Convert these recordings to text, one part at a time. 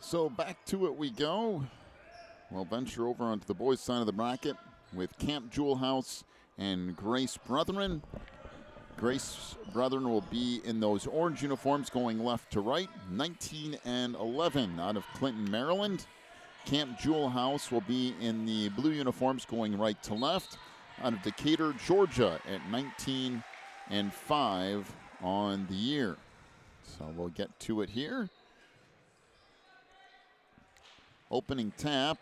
So back to it we go. We'll venture over onto the boys' side of the bracket with Camp Jewell House and Grace Brethren. Grace Brethren will be in those orange uniforms going left to right, 19 and 11 out of Clinton, Maryland. Camp Jewell House will be in the blue uniforms going right to left out of Decatur, Georgia at 19 and 5 on the year. So we'll get to it here. Opening tap,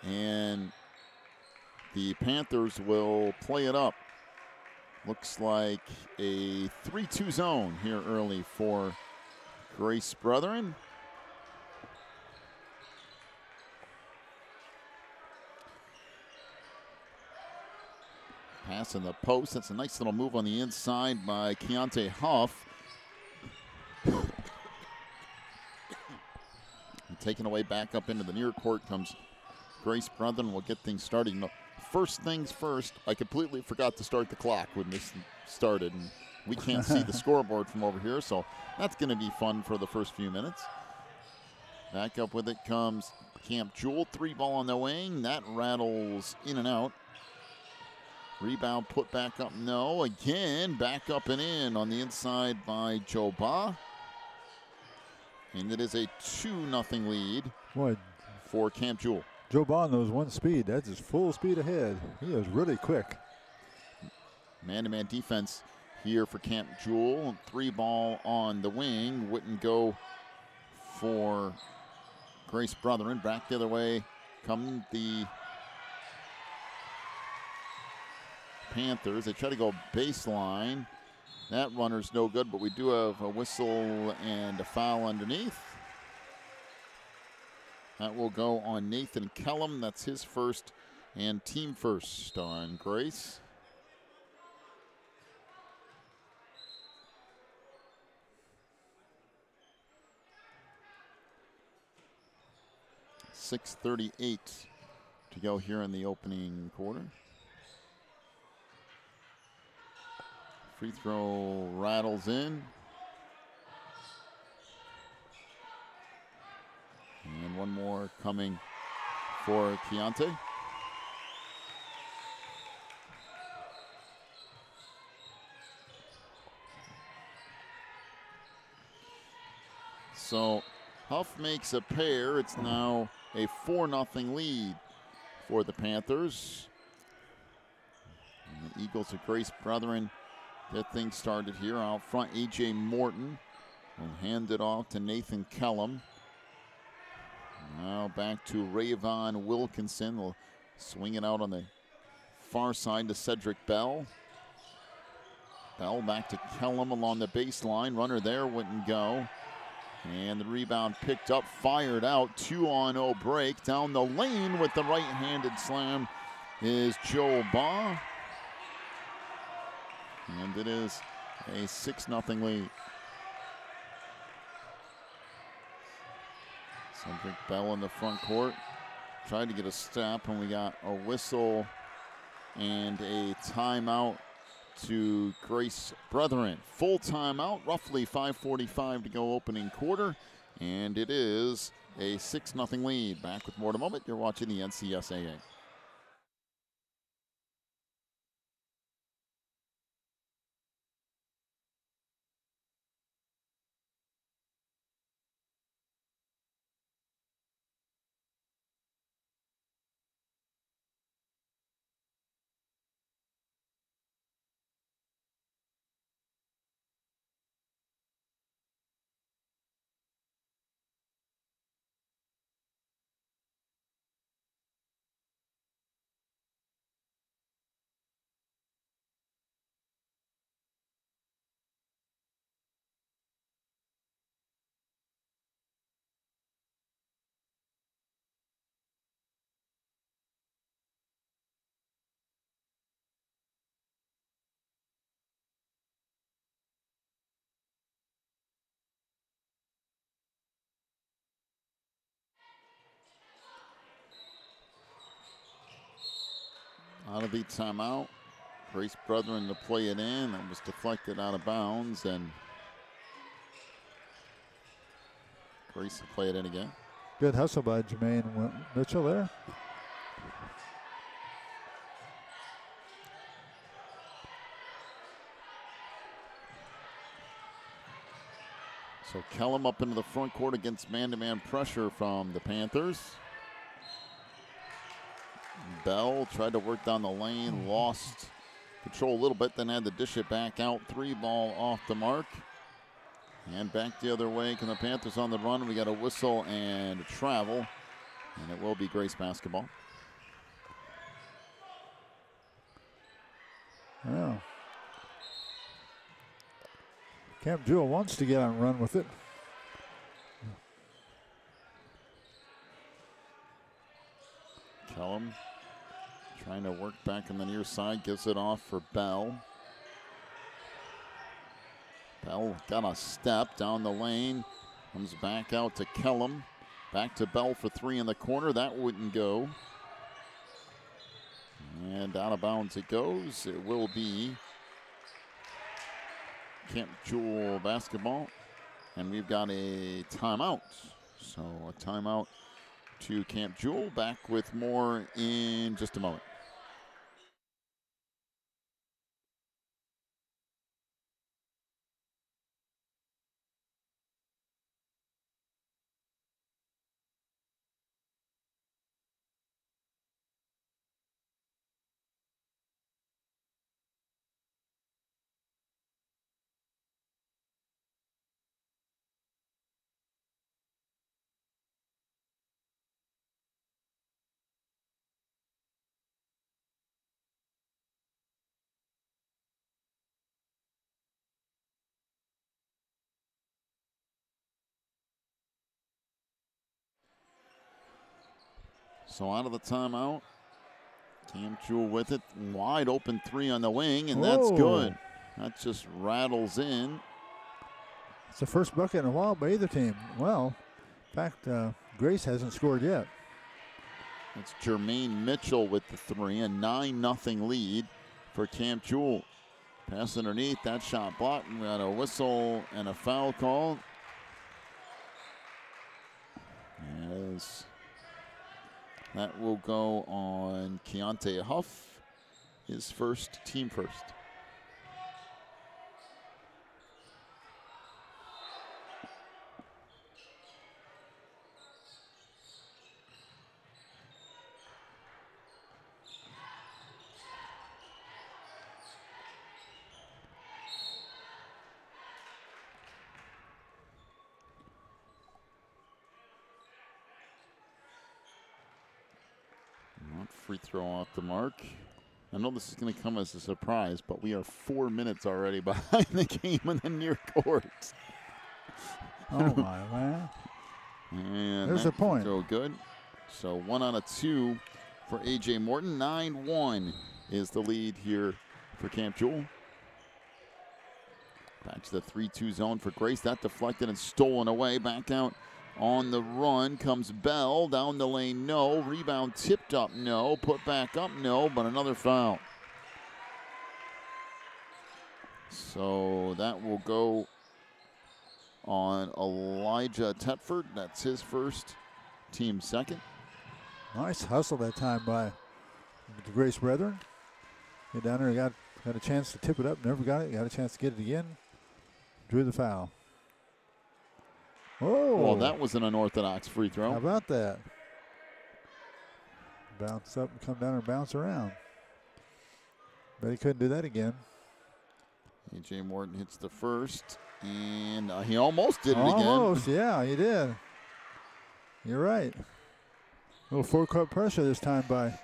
and the Panthers will play it up. Looks like a 3-2 zone here early for Grace Brethren. Pass in the post. That's a nice little move on the inside by Keontae Huff. And taken away back up into the near court comes Grace Brethren. We'll get things started. No, first things first, I completely forgot to start the clock when this started. And we can't see the scoreboard from over here, so that's going to be fun for the first few minutes. Back up with it comes Camp Jewell. 3-ball on the wing. That rattles in and out. Rebound put back up. No. Again, back up and in on the inside by Joe Ba. And it is a 2-0 lead for Camp Jewell. Joe Ba knows one speed. That's his full speed ahead. He is really quick. Man-to-man defense here for Camp Jewell. 3-ball on the wing. Wouldn't go for Grace Brethren. Back the other way come the Panthers. They try to go baseline. That runner's no good, but we do have a whistle and a foul underneath. That will go on Nathan Kellum. That's his first and team first on Grace. .638 to go here in the opening quarter. Free throw rattles in. And one more coming for Keontae. So Huff makes a pair. It's now a 4-0 lead for the Panthers. And the Eagles of Grace Brethren get things started here. Out front, A.J. Morton will hand it off to Nathan Kellum. Now back to Rayvon Wilkinson. Will swing it out on the far side to Cedric Bell. Bell back to Kellum along the baseline. Runner there wouldn't go. And the rebound picked up, fired out. 2-on-0 break. Down the lane with the right-handed slam is Joe Ba. And it is a 6-0 lead. Cedric Bell in the front court. Tried to get a step, and we got a whistle and a timeout to Grace Brethren. Full timeout, roughly 5:45 to go opening quarter. And it is a 6-0 lead. Back with more in a moment. You're watching the NCSAA. Out of the timeout. Grace Brethren to play it in. That was deflected out of bounds, and Grace to play it in again. Good hustle by Jermaine Mitchell there. So Kellum up into the front court against man-to-man pressure from the Panthers. Bell tried to work down the lane, lost control a little bit, then had to dish it back out. 3 ball off the mark. And back the other way. Can the Panthers on the run? We got a whistle and a travel. And it will be Grace basketball. Yeah. Camp Jewell wants to get on and run with it. Kellum trying to work back on the near side, gives it off for Bell. Bell got a step down the lane, comes back out to Kellum. Back to Bell for 3 in the corner. That wouldn't go. And out of bounds it goes. It will be Camp Jewell basketball. And we've got a timeout. So a timeout to Camp Jewell. Back with more in just a moment. So out of the timeout, Camp Jewell with it. Wide open 3 on the wing, and that's good. That just rattles in. It's the first bucket in a while by either team. Well, in fact, Grace hasn't scored yet. It's Jermaine Mitchell with the 3, a 9-0 lead for Camp Jewell. Pass underneath, that shot blocked. We got a whistle and a foul call. Yes. That will go on Keontae Huff, his first, team first. Free throw off the mark. I know this is going to come as a surprise, but we are 4 minutes already behind the game in the near court. Oh, my man. And there's a point. Throw good. So 1 out of 2 for A.J. Morton. 9-1 is the lead here for Camp Jewell. Back to the 3-2 zone for Grace. That deflected and stolen away. Back out. On the run comes Bell, down the lane, no. Rebound tipped up, no. Put back up, no, but another foul. So that will go on Elijah Tetford. That's his first, team second. Nice hustle that time by the Grace Brethren. Get down there, got a chance to tip it up, never got it. Got a chance to get it again. Drew the foul. Oh, well, that was an unorthodox free throw. How about that? Bounce up and come down and bounce around. But he couldn't do that again. A.J. Morton hits the first, and he almost did it again. Almost, yeah, he did. You're right. A little four-court pressure this time by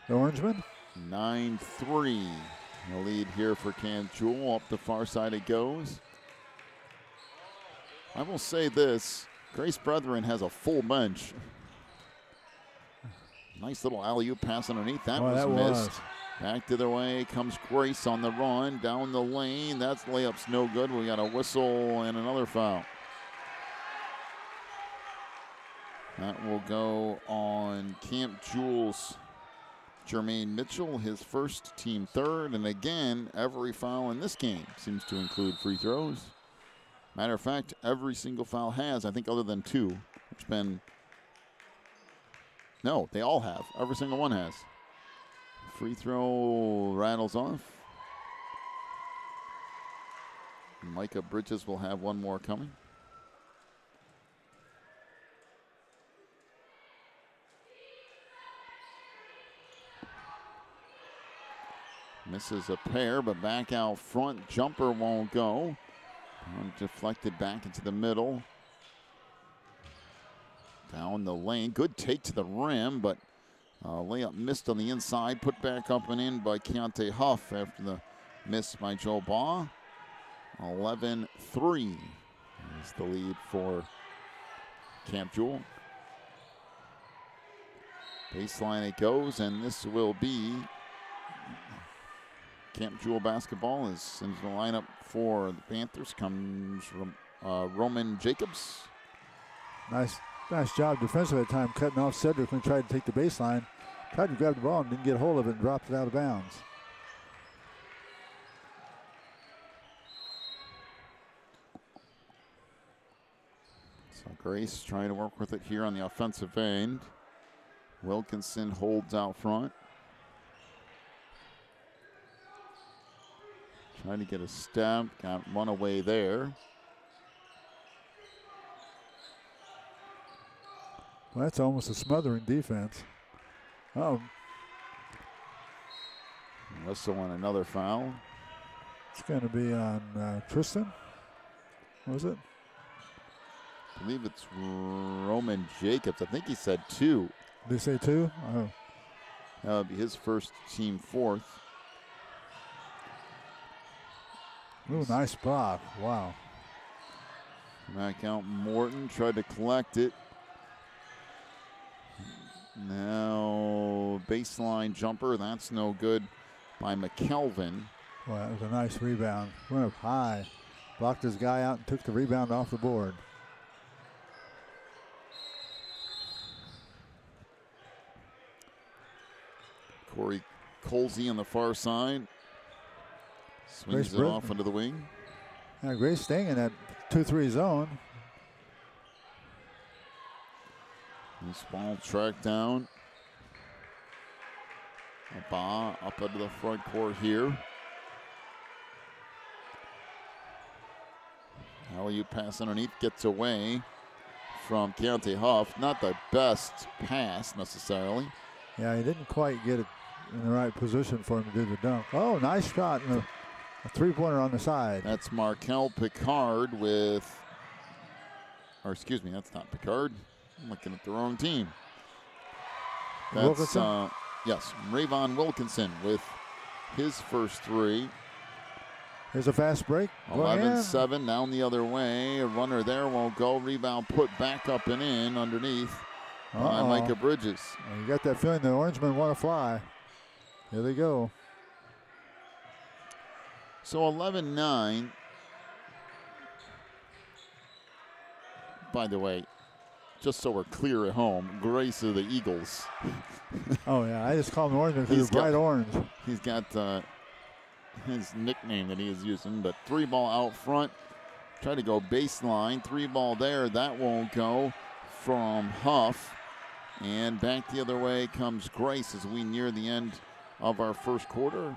the Orangemen. 9-3. The lead here for Camp Jewell. Up the far side it goes. I will say this, Grace Brethren has a full bench. Nice little alley-oop pass underneath. That was missed. Back to the way comes Grace on the run, down the lane. That's layup's no good. We got a whistle and another foul. That will go on Camp Jewell's Jermaine Mitchell, his first, team third. And again, every foul in this game seems to include free throws. Matter of fact, every single foul has, I think other than 2, which been No, they all have. Every single one has. Free throw rattles off. Micah Bridges will have one more coming. Misses a pair, but back out front. Jumper won't go. Deflected back into the middle. Down the lane. Good take to the rim, but layup missed on the inside. Put back up and in by Keontae Huff after the miss by Joe Baugh. 11-3 is the lead for Camp Jewell. Baseline it goes, and this will be Camp Jewell basketball. Is into the lineup for the Panthers comes Roman Jacobs. Nice job defensively at the time, cutting off Cedric when he tried to take the baseline. Tried to grab the ball and didn't get a hold of it and dropped it out of bounds. So Grace trying to work with it here on the offensive end. Wilkinson holds out front. Trying to get a step, got run away there. Well, that's almost a smothering defense. Oh, Whistle on another foul. it's going to be on Tristan. What was it? I believe it's Roman Jacobs. I think he said 2. Did he say 2? Oh. That would be his first, team fourth. Ooh, nice block. Wow. Back out Morton, tried to collect it. Now baseline jumper, that's no good by McKelvin. Well, that was a nice rebound. Went up high. Blocked his guy out and took the rebound off the board. Corey Colsey on the far side. Swings it off into the wing. Yeah, Grace staying in that 2-3 zone. This ball tracked down. Baugh up into the front court here. Alley-oop pass underneath, gets away from Keontae Huff. Not the best pass necessarily. Yeah, he didn't quite get it in the right position for him to do the dunk. Oh, nice shot. And a three-pointer on the side. That's Markel Picard with, or excuse me, that's not Picard. I'm looking at the wrong team. That's, Wilkinson? Yes, Rayvon Wilkinson with his first 3. Here's a fast break. 11-7 down the other way. A runner there won't go. Rebound put back up and in underneath by Micah Bridges. You got that feeling the Orangemen want to fly. Here they go. So 11-9. By the way, just so we're clear at home, Grace of the Eagles. Oh, yeah. I just call them Orangemen because they're bright orange. He's got his nickname that he is using, but 3 ball out front. Try to go baseline. 3 ball there. That won't go from Huff. And back the other way comes Grace as we near the end of our first quarter.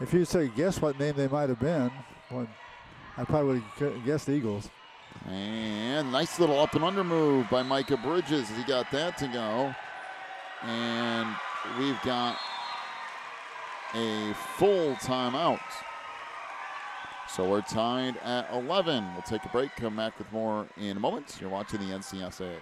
If you say guess what name they might have been, well, I probably would have guessed the Eagles. And nice little up and under move by Micah Bridges. He got that to go. And we've got a full timeout. So we're tied at 11. We'll take a break, come back with more in a moment. You're watching the NCSA.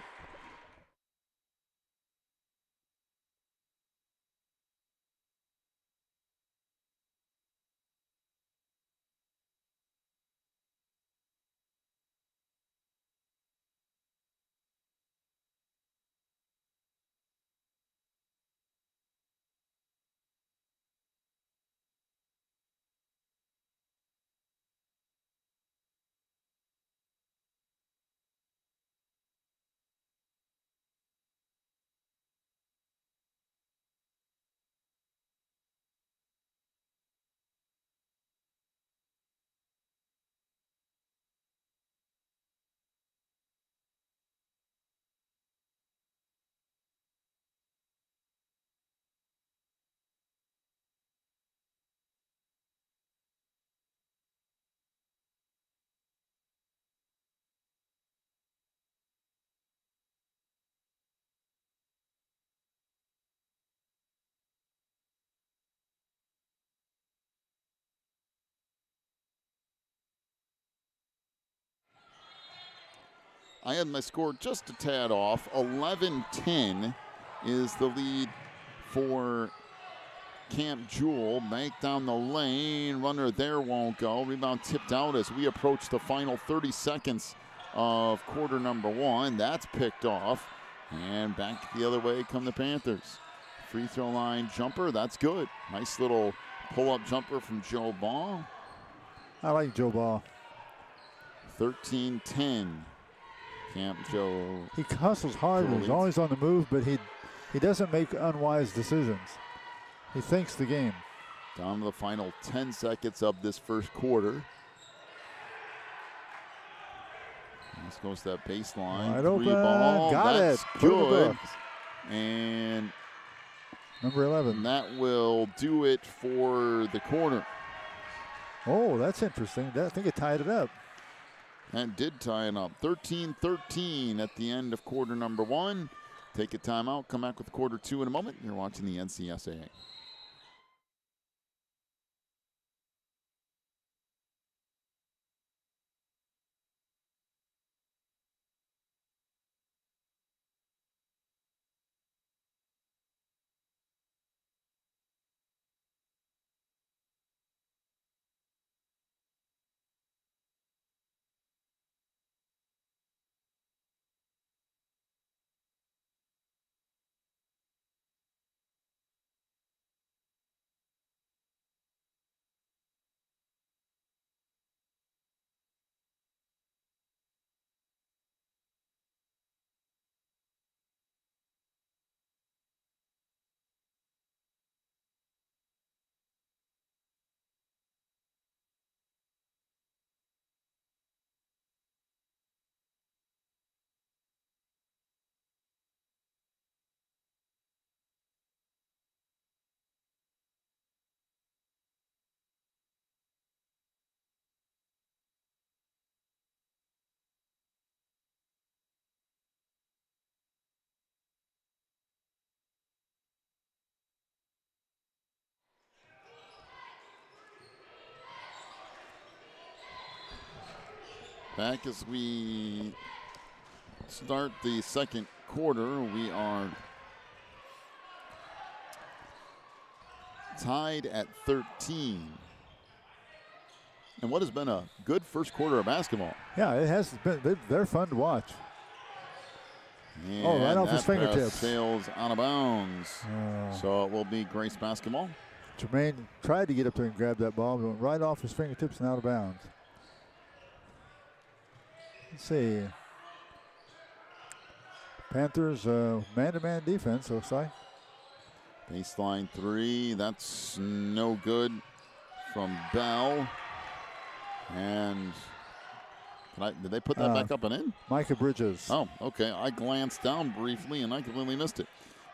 I had my score just a tad off. 11-10 is the lead for Camp Jewell. Bank down the lane. Runner there won't go. Rebound tipped out as we approach the final 30 seconds of quarter number 1. That's picked off. And back the other way come the Panthers. Free throw line jumper. That's good. Nice little pull-up jumper from Joe Ball. I like Joe Ball. 13-10. Camp Joe. He hustles hard. He's always on the move, but he doesn't make unwise decisions. He thinks the game. Down to the final 10 seconds of this first quarter. This goes to that baseline. Wide Three open. ball. Got That's it. good. And number 11. that will do it for the quarter. Oh, that's interesting. I think it tied it up. That did tie it up. 13-13 at the end of quarter number 1. Take a timeout. Come back with quarter 2 in a moment. You're watching the NCSAA. Back as we start the second quarter, we are tied at 13. And what has been a good first quarter of basketball. Yeah, it has been. They're fun to watch. And right off his that fingertips. pass sails out of bounds. So it will be Grace basketball. Jermaine tried to get up there and grab that ball, but went right off his fingertips and out of bounds. Let's see. Panthers man-to-man defense, looks like. Baseline 3, that's no good from Bell. And did they put that back up and in? Micah Bridges. Oh, okay. I glanced down briefly and I completely missed it.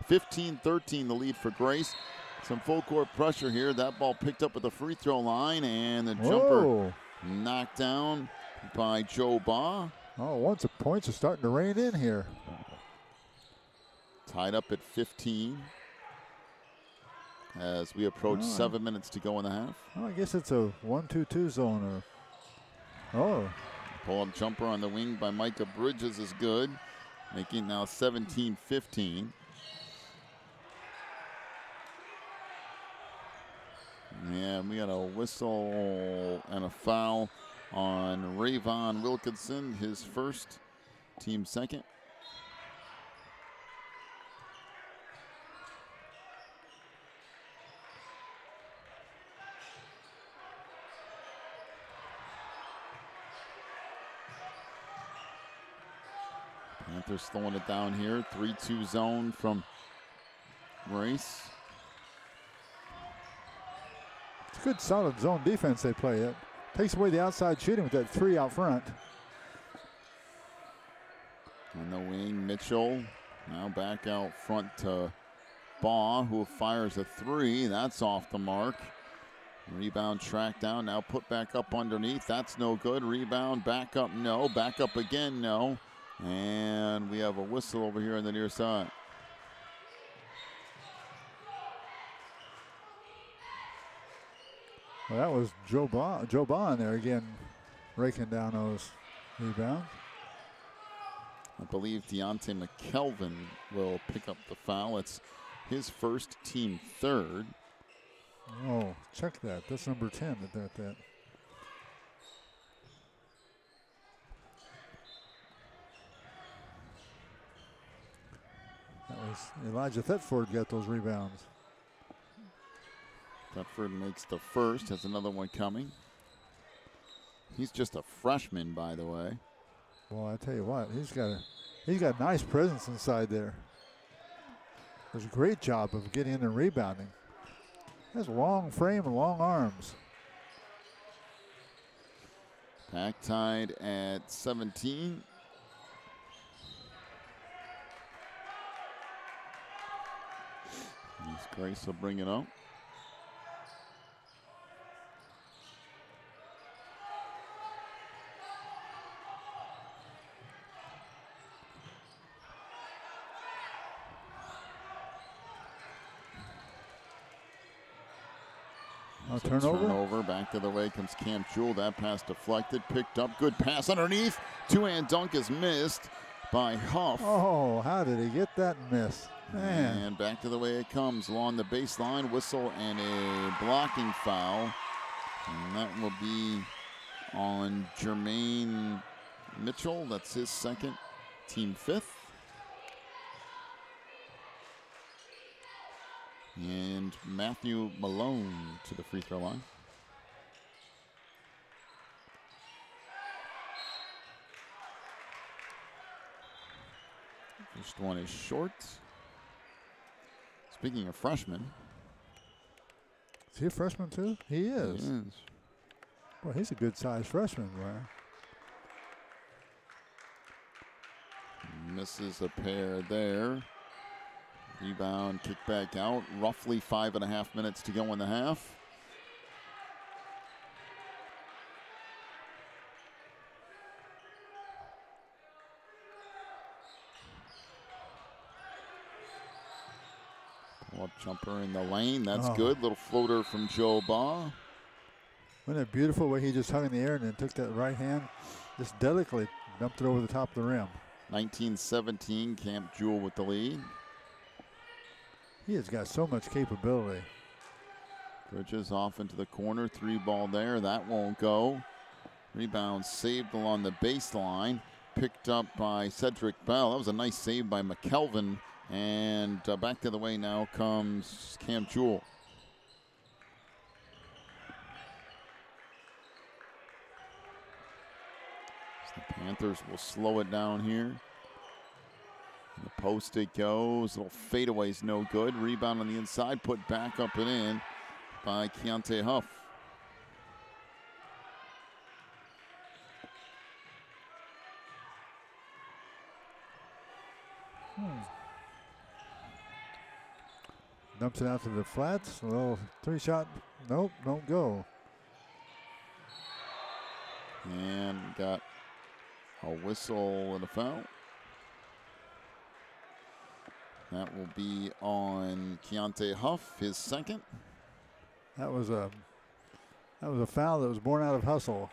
15-13 the lead for Grace. Some full court pressure here. That ball picked up at the free throw line and the jumper knocked down by Joe Baugh. Oh, once the points are starting to rain in here. Tied up at 15 as we approach 7 minutes to go in the half. Oh, I guess it's a 1-2-2 zone. Pull-up jumper on the wing by Micah Bridges is good, making now 17-15. Yeah, we got a whistle and a foul on Rayvon Wilkinson, his first, team second. Panthers slowing it down here. 3-2 zone from Grace. It's a good solid zone defense they play. It takes away the outside shooting with that 3 out front. On the wing, Mitchell now back out front to Baugh, who fires a 3. That's off the mark. Rebound tracked down, now put back up underneath. That's no good. Rebound back up, no. Back up again, no. And we have a whistle over here on the near side. Well, that was Joe Baugh in there again, raking down those rebounds. I believe Deontay McKelvin will pick up the foul. It's his first, team third. Oh, check that. That's number 10 at that. That was Elijah Thetford got those rebounds. Thetford makes the first, has another one coming. He's just a freshman, by the way. Well, I tell you what, he's got nice presence inside there. Does a great job of getting in and rebounding. Has a long frame and long arms. Pack tied at 17. Grace will bring it up. Turnover. Back to the way comes Cam Jewell. That pass deflected, picked up. Good pass underneath. Two-hand dunk is missed by Huff. Oh, how did he get that miss? Man. And back to the way it comes along the baseline. Whistle and a blocking foul. And that will be on Jermaine Mitchell. That's his second, team fifth. And Matthew Malone to the free throw line. First one is short. Speaking of freshmen. Is he a freshman too? He is. He is. Well, he's a good-sized freshman, Brian. Misses a pair there. Rebound, kick back out. Roughly 5.5 minutes to go in the half. Pull-up jumper in the lane. That's good. Little floater from Joe Baugh. Wasn't it beautiful way he just hung in the air and then took that right hand, just delicately dumped it over the top of the rim. 19-17, Camp Jewell with the lead. He has got so much capability. Bridges off into the corner. 3-ball there. That won't go. Rebound saved along the baseline. Picked up by Cedric Bell. That was a nice save by McKelvin. And back the other way now comes Cam Jewell. So the Panthers will slow it down here. The post it goes. Little fadeaway's no good. Rebound on the inside. Put back up and in by Keontae Huff. Dumps it out to the flats. A little 3-shot. Nope, don't go. And got a whistle and a foul. That will be on Keontae Huff, his second. That was a foul that was born out of hustle.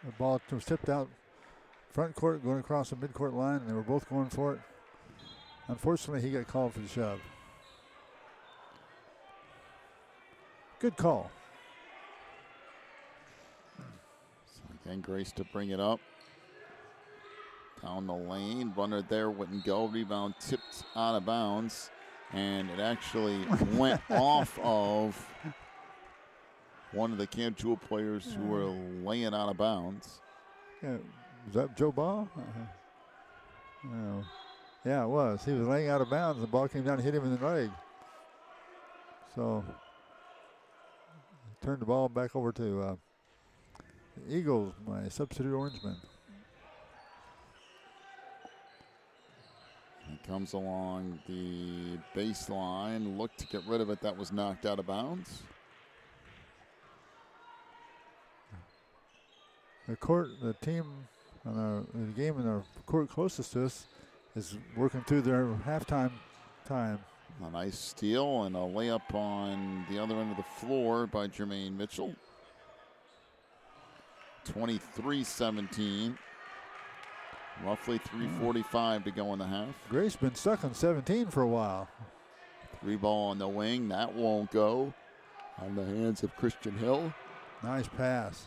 The ball was tipped out front court, going across the midcourt line, and they were both going for it. Unfortunately, he got called for the shove. Good call. So again, Grace to bring it up. Down the lane, runner there wouldn't go. Rebound tipped out of bounds, and it actually went off of one of the Camp Jewell players who were laying out of bounds. Yeah, was that Joe Baugh? No. Yeah, it was. He was laying out of bounds. The ball came down and hit him in the leg. So, turned the ball back over to the Eagles, my substitute Orangeman. He comes along the baseline, looked to get rid of it. That was knocked out of bounds. The team on the game in the court closest to us is working through their halftime time. A nice steal and a layup on the other end of the floor by Jermaine Mitchell. 23-17. Roughly 3:45 to go in the half. Grace been stuck on 17 for a while. 3 ball on the wing. That won't go. On the hands of Christian Hill. Nice pass.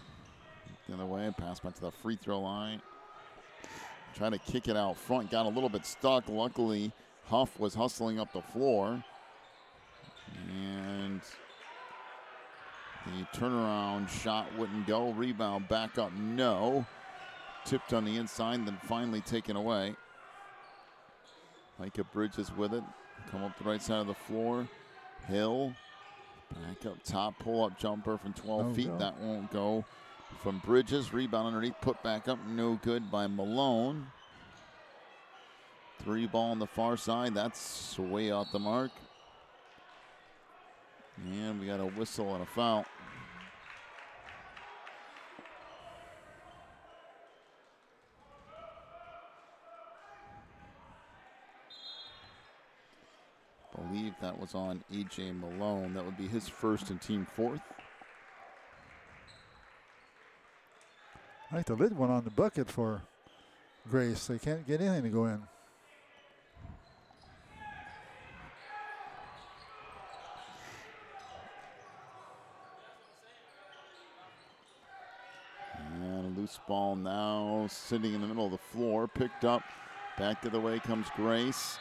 The other way, pass back to the free throw line. Trying to kick it out front. Got a little bit stuck. Luckily, Huff was hustling up the floor. And the turnaround shot wouldn't go. Rebound back up, no. Tipped on the inside, then finally taken away. Micah Bridges with it. Come up the right side of the floor. Hill. Back up top, pull-up jumper from 12 feet. Go. That won't go. From Bridges, rebound underneath, put back up, no good by Malone. 3 ball on the far side, that's way out the mark. And we got a whistle and a foul. I believe that was on A.J. Malone. That would be his first and team 4th. I think the lid went on the bucket for Grace. They can't get anything to go in. And a loose ball now sitting in the middle of the floor. Picked up. Back to the way comes Grace.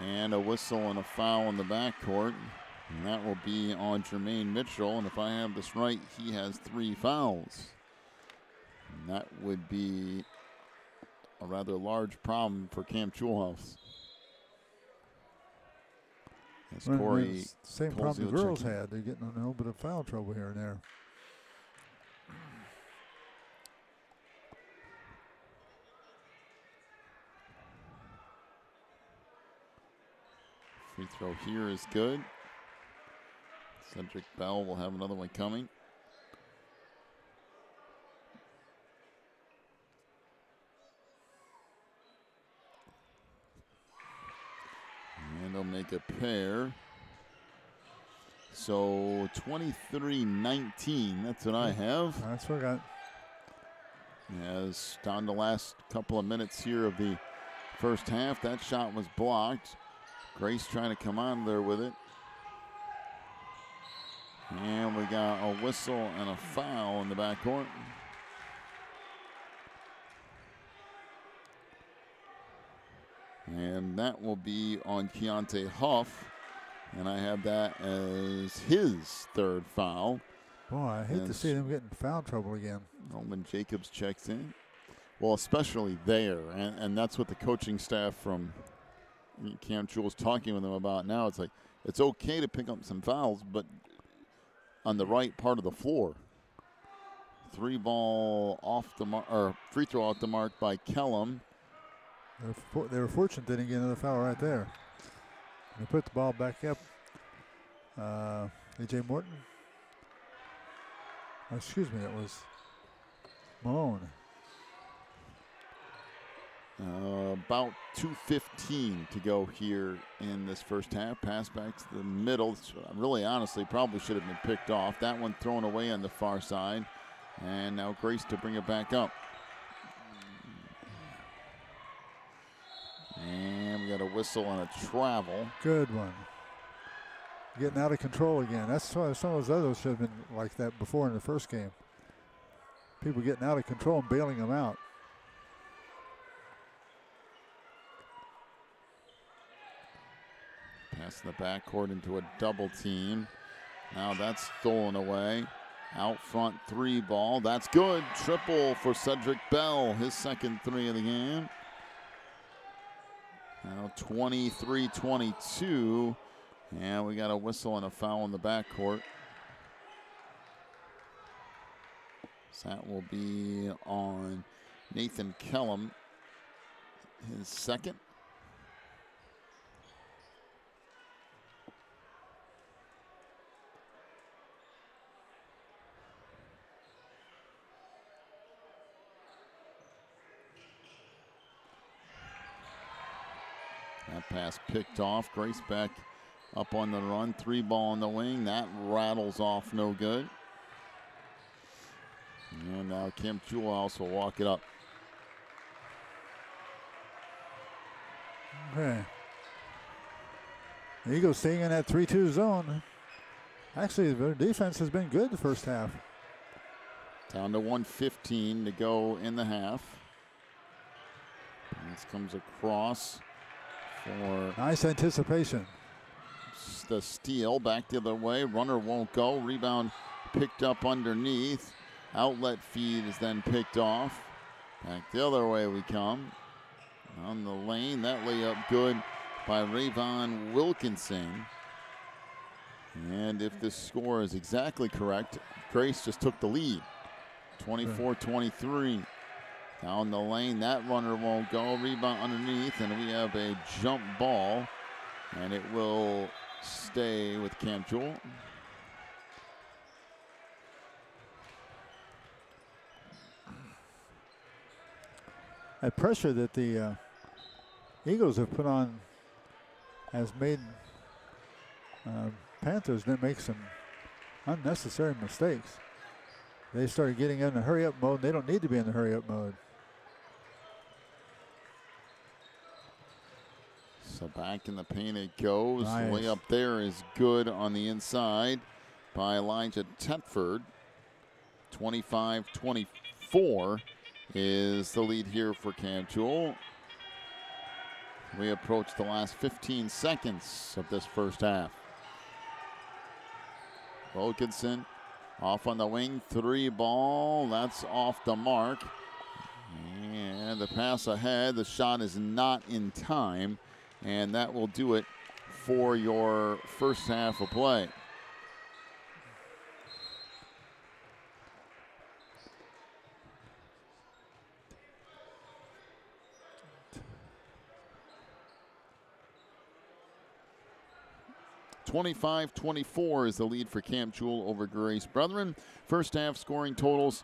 And a whistle and a foul in the backcourt. And that will be on Jermaine Mitchell. And if I have this right, he has 3 fouls. And that would be a rather large problem for Cam Jewell. As Corey same problem the girls had. They're getting a little bit of foul trouble here and there. Free throw here is good. Cedric Bell will have another one coming. And they'll make a pair. So 23-19, that's what I have. That's what I got. As down the last couple of minutes here of the first half, that shot was blocked. Grace trying to come on there with it. And we got a whistle and a foul in the backcourt. And that will be on Keontae Huff. And I have that as his 3rd foul. Boy, I hate to see them get in foul trouble again. When Jacobs checks in. Well, especially there. And that's what the coaching staff from Cam Jewell's talking with them about now. It's like, it's okay to pick up some fouls, but on the right part of the floor. 3 ball off the mark, or free throw off the mark by Kellum. They were fortunate they didn't get another foul right there. They put the ball back up. A.J. Morton. Oh, excuse me, it was Malone. About 2:15 to go here in this first half. Pass back to the middle. Really, honestly, probably should have been picked off. That one thrown away on the far side. And now Grace to bring it back up. And we got a whistle and a travel. Good one. Getting out of control again. That's why some of those others should have been like that before in the first game. People getting out of control and bailing them out. Pass in the backcourt into a double team. Now that's stolen away. Out front 3 ball. That's good. Triple for Cedric Bell. His second 3 of the game. Now 23-22. And we got a whistle and a foul in the backcourt. So that will be on Nathan Kellum. His second. That pass picked off. Grace back up on the run. 3 ball on the wing. That rattles off, no good. And now Cam Jewell will walk it up. Okay. The Eagles staying in that 3-2 zone. Actually, their defense has been good the first half. Down to 1:15 to go in the half. And this comes across for Nice anticipation. the steal. Back the other way. Runner won't go. Rebound picked up underneath. Outlet feed is then picked off. Back the other way we come. On the lane. That layup good by Rayvon Wilkinson. And if this score is exactly correct, Grace just took the lead. 24-23. Down the lane, that runner won't go. Rebound underneath, and we have a jump ball. And it will stay with Camp Jewell. That pressure that the Eagles have put on has made Panthers make some unnecessary mistakes. They started getting in the hurry-up mode. They don't need to be in the hurry-up mode. So back in the paint it goes. Nice. The layup there is good on the inside by Elijah Tetford. 25-24 is the lead here for Camp Jewell. We approach the last 15 seconds of this first half. Wilkinson off on the wing, 3 ball. That's off the mark. And the pass ahead. The shot is not in time. And that will do it for your first half of play. (25-24) is the lead for Camp Jewell over Grace Brethren. First half scoring totals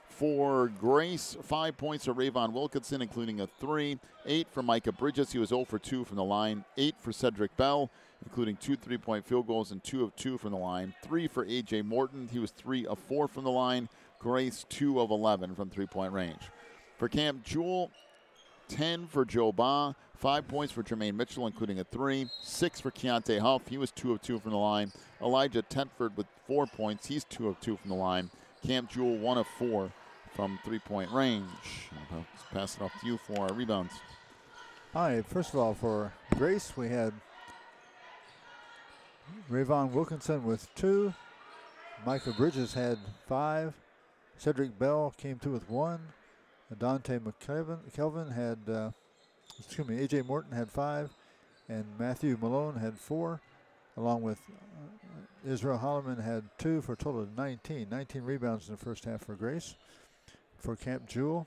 for Grace: 5 points for Rayvon Wilkinson, including a 3. 8 for Micah Bridges. He was 0 for 2 from the line. 8 for Cedric Bell, including 2 3-point field goals and 2 of 2 from the line. 3 for A.J. Morton. He was 3 of 4 from the line. Grace 2 of 11 from three-point range. For Camp Jewell, 10 for Joe Ba, 5 points for Jermaine Mitchell, including a 3. 6 for Keontae Huff. He was 2 of 2 from the line. Elijah Tetford with 4 points. He's 2 of 2 from the line. Camp Jewell 1 of 4 from three-point range. I'll pass it off to you for our rebounds. All right, first of all, for Grace, we had Rayvon Wilkinson with 2. Micah Bridges had 5. Cedric Bell came through with 1. Dante McKelvin had, A.J. Morton had 5. And Matthew Malone had 4, along with Israel Holloman had 2 for a total of 19. 19 rebounds in the first half for Grace. For Camp Jewell,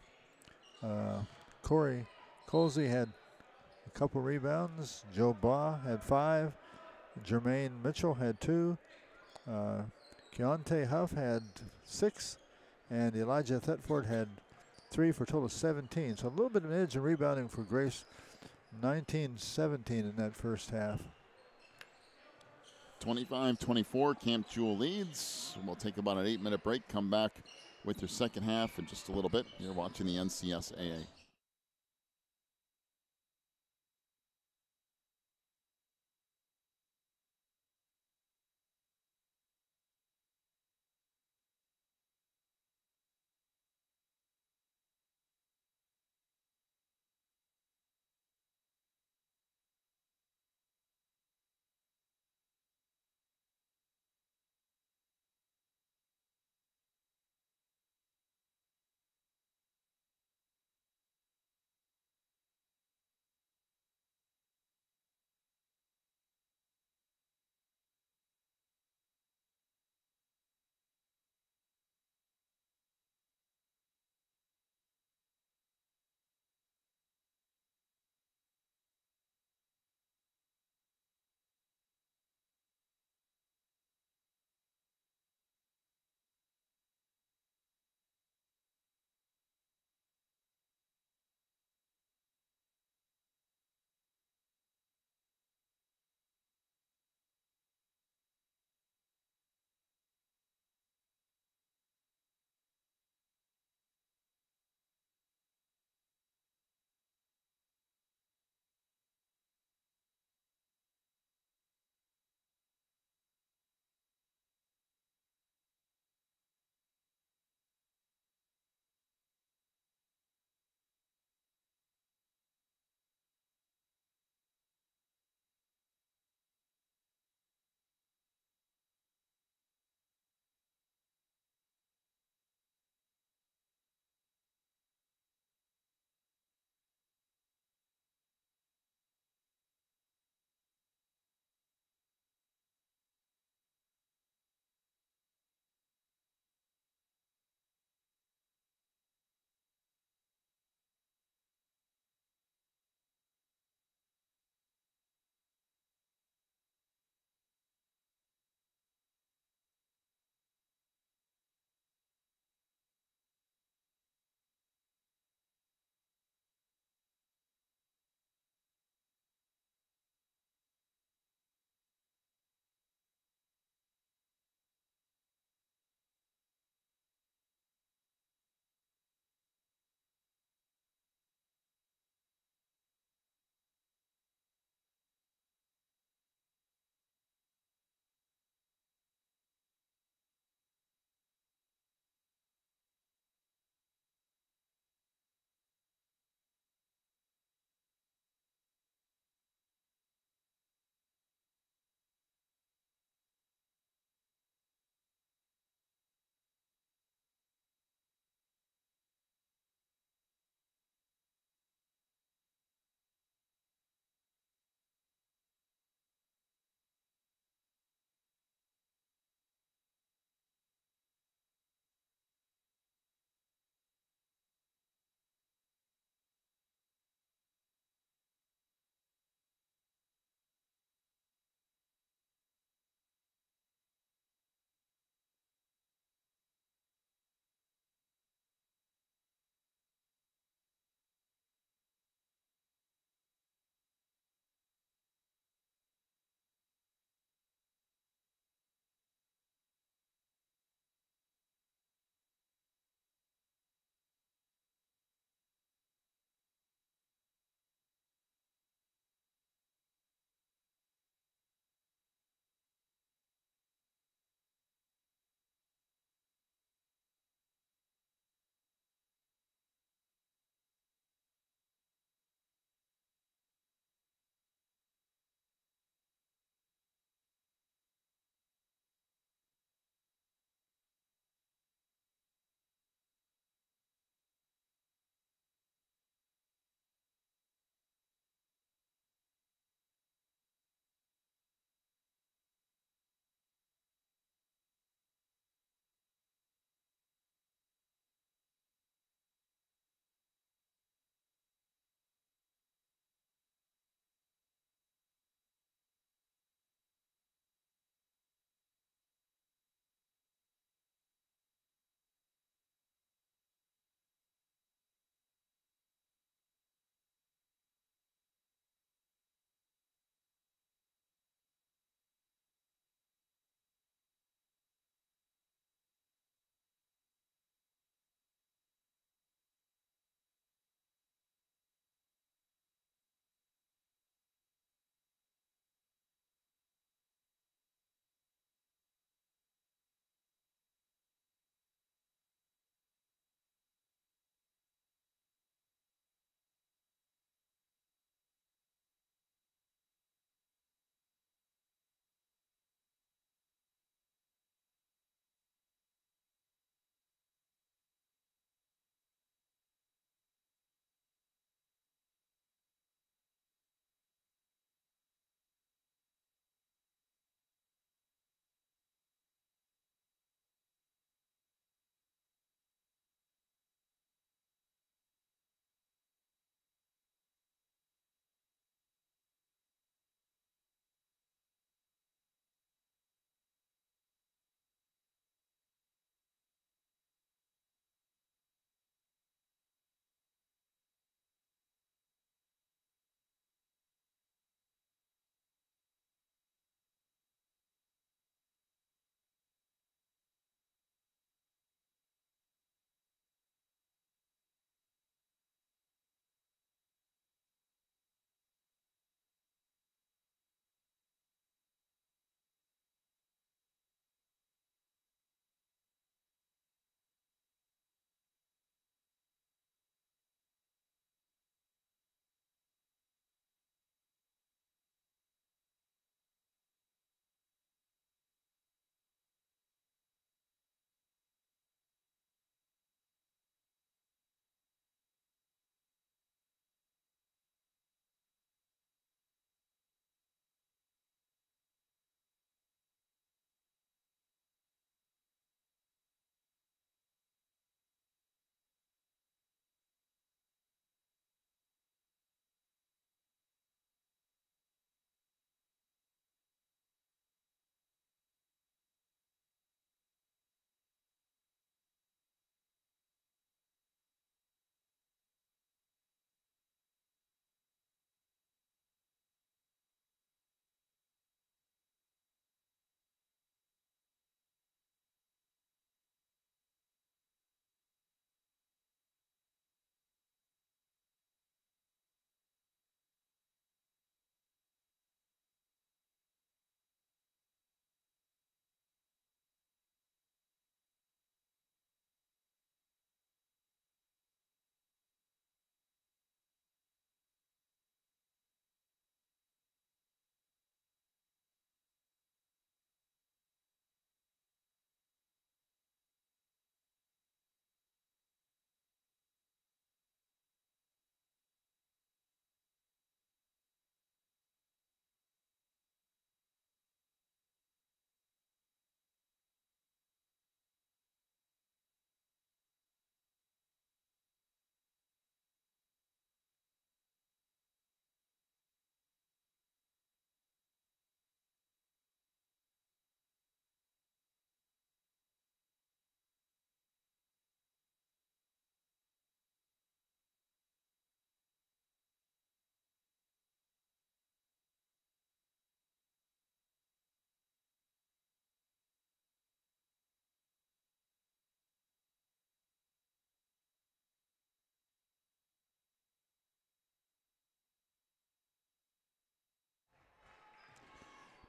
Corey Colsey had a couple rebounds. Joe Ba had 5. Jermaine Mitchell had 2. Keontae Huff had 6. And Elijah Thetford had 3 for a total of 17. So a little bit of an edge in rebounding for Grace. 19-17 in that first half. 25-24, Camp Jewell leads. We'll take about an 8-minute break, come back with your second half in just a little bit. You're watching the NCSAA.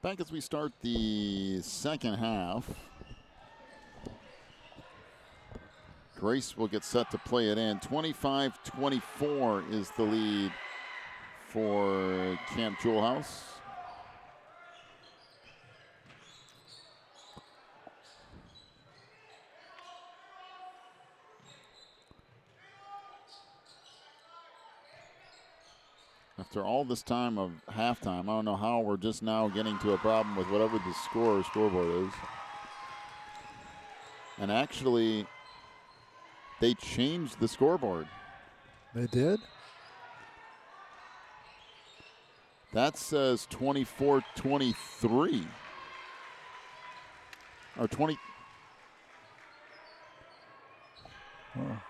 Back as we start the second half. Grace will get set to play it in. 25-24 is the lead for Camp Jewell House. After all this time of halftime, I don't know how we're just now getting to a problem with whatever the scoreboard is. And actually, they changed the scoreboard. They did? That says 24-23. Or 20. Well,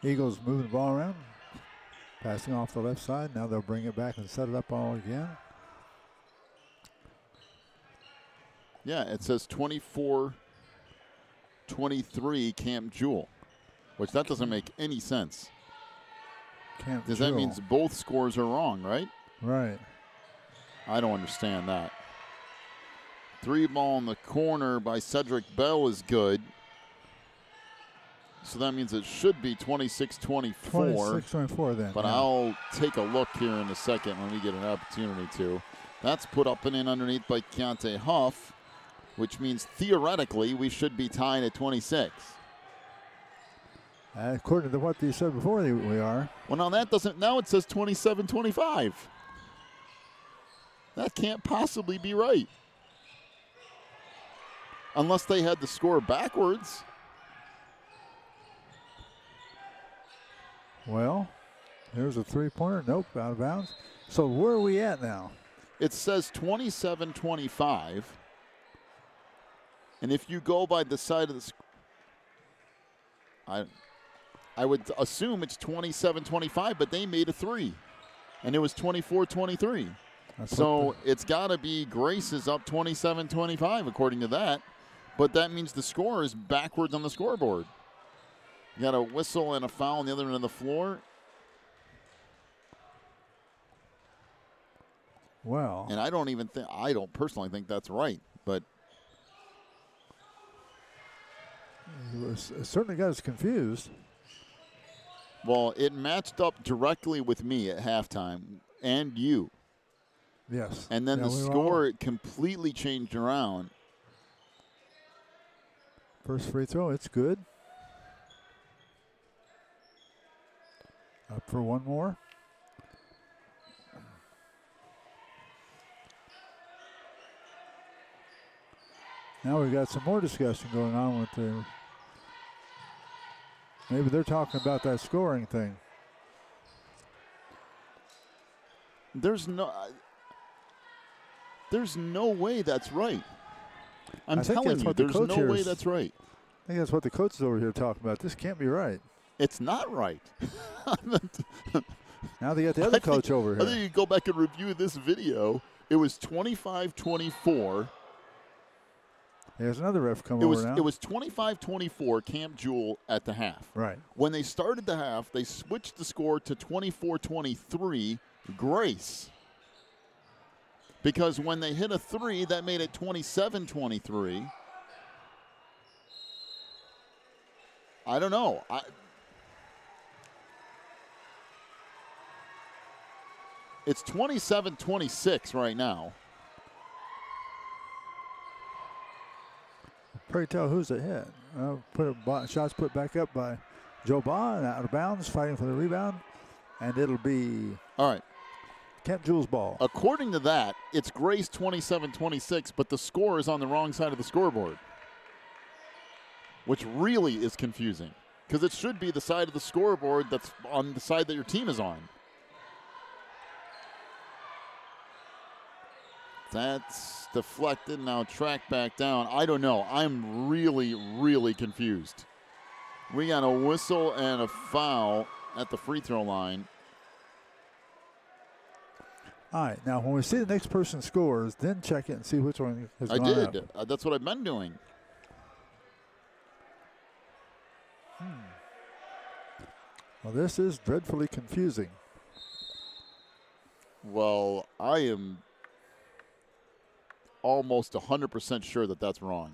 Eagles moving the ball around. Passing off the left side. Now they'll bring it back and set it up all again. Yeah, it says 24-23 Camp Jewell, which that doesn't make any sense. Because that means both scores are wrong, right? Right. I don't understand that. 3 ball in the corner by Cedric Bell is good. So that means it should be 26-24. 26-24 then. But yeah. I'll take a look here in a second when we get an opportunity to. That's put up and in underneath by Keontae Huff, which means theoretically we should be tied at 26. According to what you said before, we are. Well, now that doesn't. Now it says 27-25. That can't possibly be right. Unless they had the score backwards. Well, there's a three-pointer. Nope, out of bounds. So where are we at now? It says 27-25. And if you go by the side of the I would assume it's 27-25, but they made a 3. And it was 24-23. So it's got to be Grace is up 27-25 according to that. But that means the score is backwards on the scoreboard. You got a whistle and a foul on the other end of the floor. Well. And I don't personally think that's right, but. It certainly got us confused. Well, it matched up directly with me at halftime and you. Yes. And then the score completely changed around. First free throw, it's good. Up for one more. Now we've got some more discussion going on with the. Maybe they're talking about that scoring thing. There's no way that's right. I'm telling you, there's no way that's right. I think that's what the coach is over here talking about. This can't be right. It's not right. Now they got the other coach over here. I think you go back and review this video. It was 25-24. There's another ref come over now. It was 25-24 Camp Jewell at the half. Right. When they started the half, they switched the score to 24-23 Grace. Because when they hit a 3, that made it 27-23. I don't know. It's 27-26 right now. Pray tell who's ahead. Shots put back up by Joe Bond, out of bounds, fighting for the rebound. And it'll be all right. Camp Jewell's ball. According to that, it's Grace 27-26, but the score is on the wrong side of the scoreboard, which really is confusing because it should be the side of the scoreboard that's on the side that your team is on. That's deflected, now tracked back down. I don't know. I'm really, really confused. We got a whistle and a foul at the free throw line. All right, now when we see the next person scores, then check it and see which one has gone I up. did. That's what I've been doing. Well, this is dreadfully confusing. Well, I am almost 100% sure that that's wrong.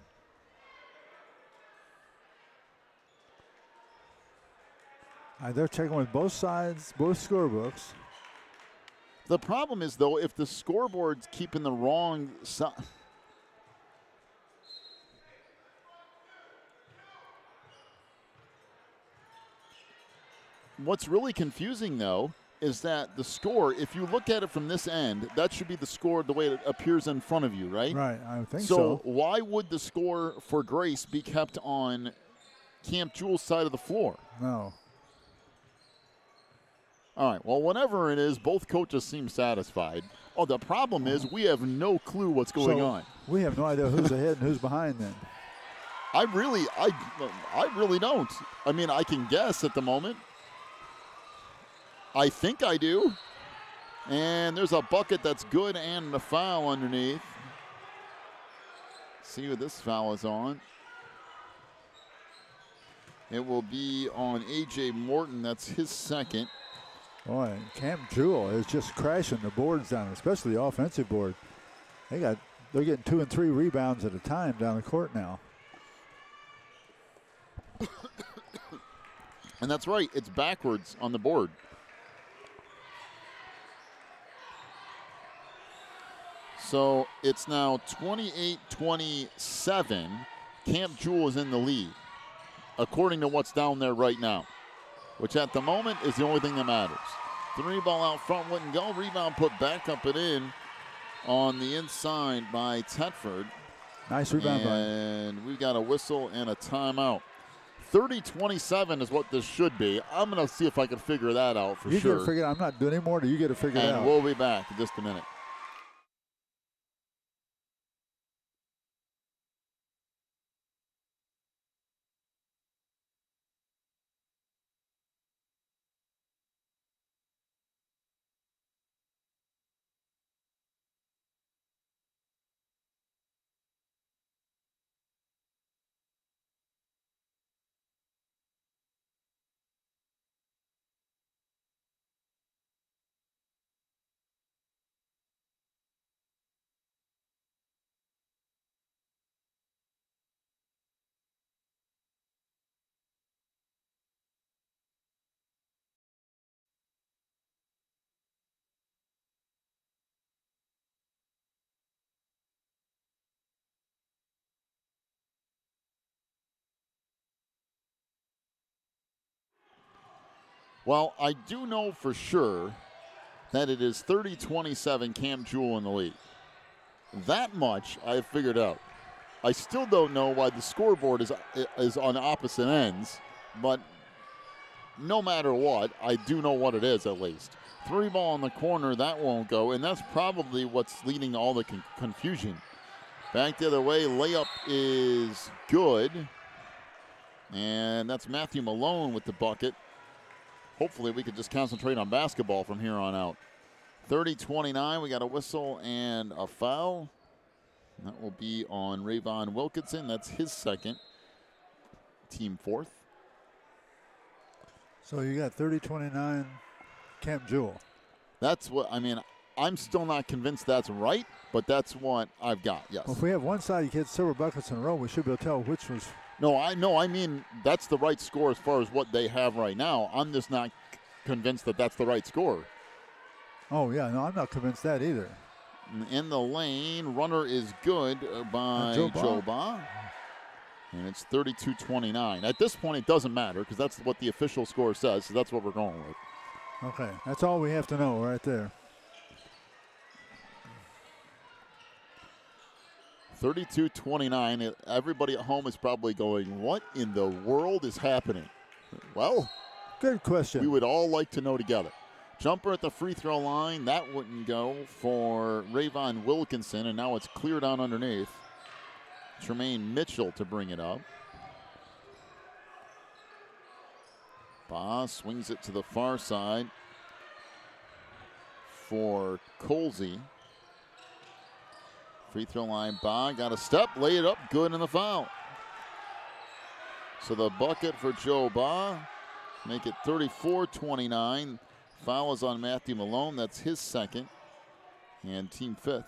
They're checking with both sides, both scorebooks. The problem is, though, if the scoreboard's keeping the wrong side. What's really confusing, though, is that the score, if you look at it from this end, that should be the score the way it appears in front of you, right? Right, I think so. so. Why would the score for Grace be kept on Camp Jewell's side of the floor? No. All right, well, whatever it is, both coaches seem satisfied. Oh, the problem is we have no clue what's going on. We have no idea who's ahead and who's behind then. I really don't. I mean, I can guess at the moment. I think I do. And there's a bucket that's good and a foul underneath. See what this foul is on. It will be on A.J. Morton. That's his second. Boy, Camp Jewell is just crashing the boards down, especially the offensive board. They're getting 2 and 3 rebounds at a time down the court now. And that's right, it's backwards on the board. So it's now 28-27. Camp Jewell is in the lead, according to what's down there right now, which at the moment is the only thing that matters. 3 ball out front wouldn't go. Rebound put back up and in on the inside by Tetford. Nice rebound. And we've got a whistle and a timeout. 30-27 is what this should be. I'm going to see if I can figure that out for sure. You get to figure it out. I'm not doing any more. Do you get to figure it out? And we'll be back in just a minute. Well, I do know for sure that it is 30-27 Camp Jewell in the lead. That much I have figured out. I still don't know why the scoreboard is on opposite ends, but no matter what, I do know what it is at least. 3 ball in the corner, that won't go, and that's probably what's leading to all the confusion. Back the other way, layup is good, and that's Matthew Malone with the bucket. Hopefully we can just concentrate on basketball from here on out. 30-29, we got a whistle and a foul. That will be on Rayvon Wilkinson. That's his second, team fourth. So you got 30-29 Camp Jewell. That's what, I mean, I'm still not convinced that's right, but that's what I've got, yes. Well, if we have one side you get several buckets in a row, we should be able to tell which was. No, I mean, that's the right score as far as what they have right now. I'm just not convinced that that's the right score. Oh, yeah, no, I'm not convinced that either. In the lane, runner is good by Joe Ba. And it's 32-29. At this point, it doesn't matter because that's what the official score says, so that's what we're going with. Okay, that's all we have to know right there. 32-29. Everybody at home is probably going, what in the world is happening? Well, good question. We would all like to know together. Jumper at the free throw line. That wouldn't go for Rayvon Wilkinson, and now it's cleared on underneath. Tremaine Mitchell to bring it up. Ba swings it to the far side for Colsey. Free throw line, Ba got a step, lay it up, good in the foul. So the bucket for Joe Ba, make it 34-29. Foul is on Matthew Malone, that's his second, and team fifth.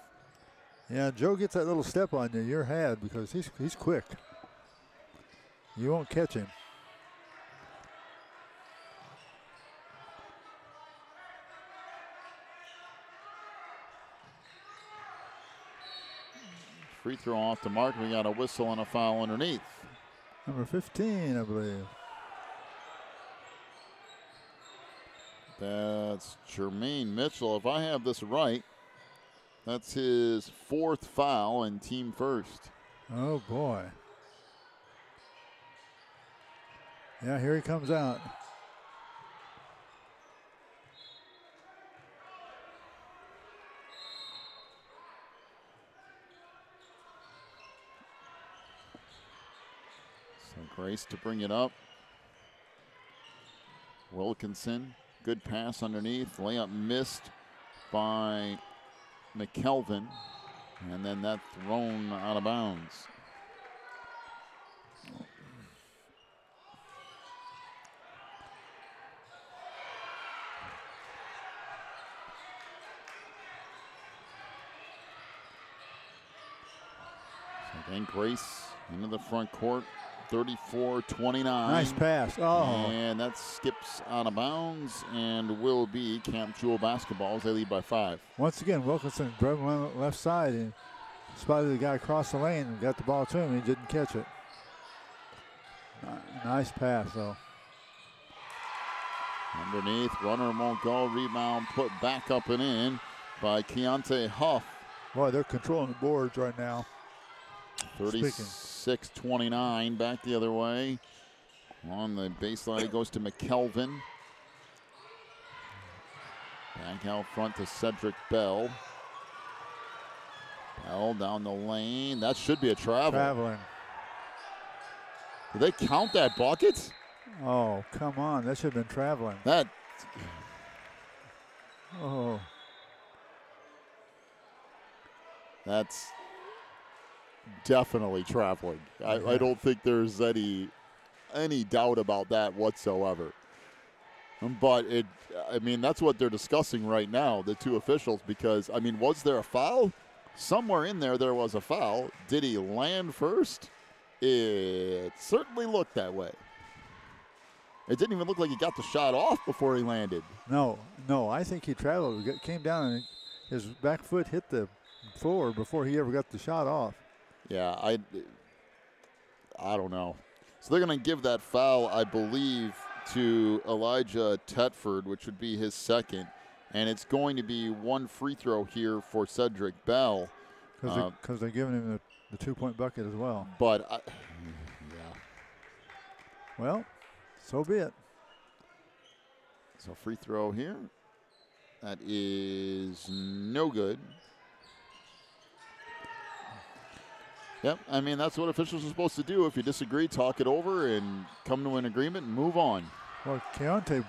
Yeah, Joe gets that little step on you, you're had because he's quick. You won't catch him. Free throw off the mark. We got a whistle and a foul underneath. Number 15, I believe. That's Jermaine Mitchell. If I have this right, that's his 4th foul and team first. Oh, boy. Yeah, here he comes out. So Grace to bring it up. Wilkinson, good pass underneath. Layup missed by McKelvin. And then that thrown out of bounds. So again, Grace into the front court. 34-29. Nice pass. Oh. And that skips out of bounds and will be Camp Jewell basketball as they lead by 5. Once again, Wilkinson dribbling on the left side and spotted the guy across the lane and got the ball to him. He didn't catch it. Nice pass, though. Underneath, runner won't go. Rebound put back up and in by Keontae Huff. Boy, they're controlling the boards right now. 36-29, back the other way. On the baseline, it goes to McKelvin. Back out front to Cedric Bell. Bell down the lane. That should be a travel. Traveling. Did they count that bucket? Oh, come on. That should have been traveling. That. Oh. That's definitely traveling. I don't think there's any doubt about that whatsoever. But I mean, that's what they're discussing right now, the two officials, because, I mean, was there a foul? Somewhere in there was a foul. Did he land first? It certainly looked that way. It didn't even look like he got the shot off before he landed. No, I think he traveled. He came down and his back foot hit the floor before he ever got the shot off. Yeah, I don't know. So they're going to give that foul, I believe, to Elijah Tetford, which would be his second. And it's going to be one free throw here for Cedric Bell. Because they're giving him the 2-point bucket as well. But, yeah. Well, so be it. So free throw here. That is no good. Yep, I mean, that's what officials are supposed to do. If you disagree, talk it over and come to an agreement and move on. Well, Keontae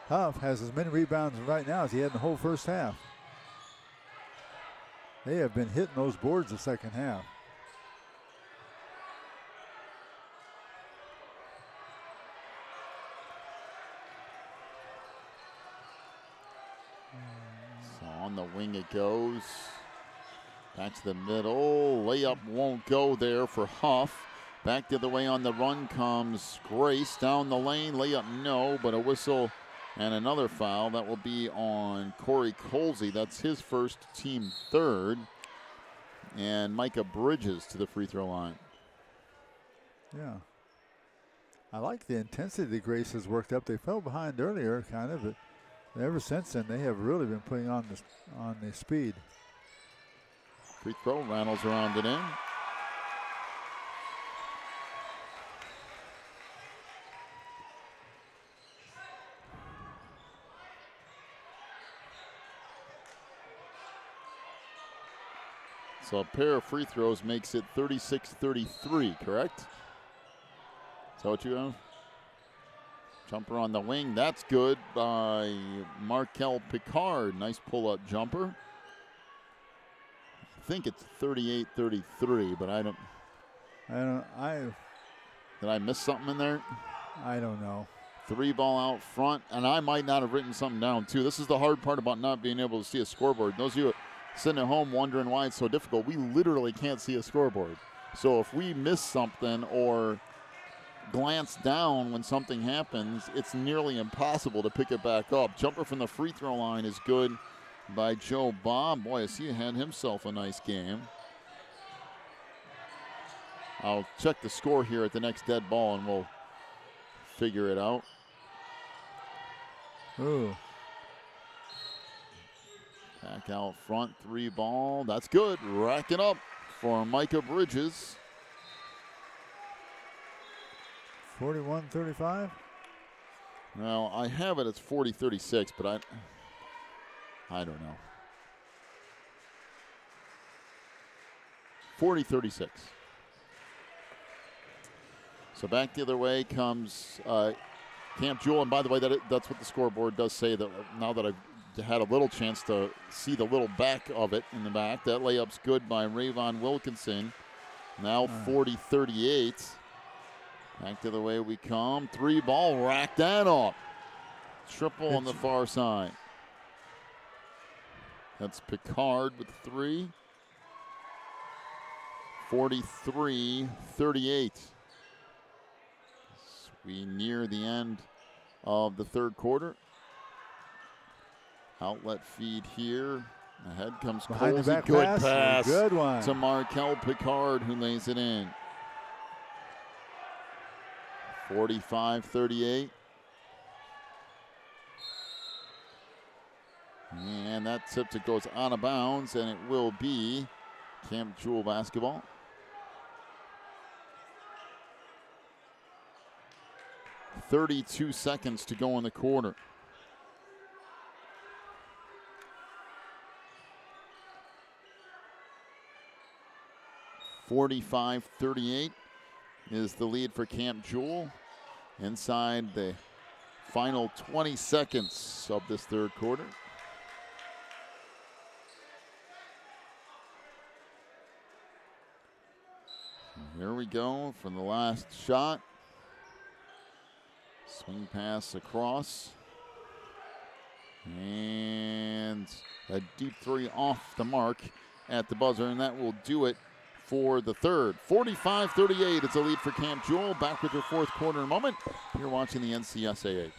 Huff has as many rebounds right now as he had in the whole first half. They have been hitting those boards the second half. So on the wing it goes. Back to the middle. Layup won't go there for Huff. Back the other way on the run comes Grace. Down the lane. Layup no, but a whistle and another foul. That will be on Corey Colsey. That's his first, team third. And Micah Bridges to the free throw line. Yeah. I like the intensity the Grace has worked up. They fell behind earlier, kind of, but ever since then they have really been putting on the speed. Free throw, Reynolds around it in. So a pair of free throws makes it 36-33, correct? Is that what you have? Jumper on the wing, that's good by Markel Picard. Nice pull-up jumper. I think it's 38-33, but I don't. Did I miss something in there? I don't know. 3 ball out front, and I might not have written something down too. This is the hard part about not being able to see a scoreboard. Those of you sitting at home wondering why it's so difficult, we literally can't see a scoreboard. So if we miss something or glance down when something happens, it's nearly impossible to pick it back up. Jumper from the free throw line is good by Joe Bob. Boy, has he had himself a nice game. I'll check the score here at the next dead ball and we'll figure it out. Ooh. Back out front, 3 ball. That's good. Racking up for Micah Bridges. 41-35. Now, I have it as 40-36, but I don't know. 40-36. So back the other way comes Camp Jewell. And by the way, that's what the scoreboard does say. That now that I've had a little chance to see the little back of it in the back, that layup's good by Rayvon Wilkinson. Now 40-38. Back to the way we come. 3 ball racked that up. Triple on the far side. That's Picard with 3. 43-38. We near the end of the third quarter. Outlet feed here. Ahead comes Colsey. Good pass. Good one. To Markel Picard, who lays it in. 45-38. And that tip that goes out of bounds, and it will be Camp Jewell basketball. .32 seconds to go in the quarter. .45-38 is the lead for Camp Jewell inside the final 20 seconds of this third quarter. Here we go for the last shot. Swing pass across. And a deep 3 off the mark at the buzzer, and that will do it for the third. 45-38, it's a lead for Camp Jewell. Back with your fourth quarter in a moment. You're watching the NCSAA.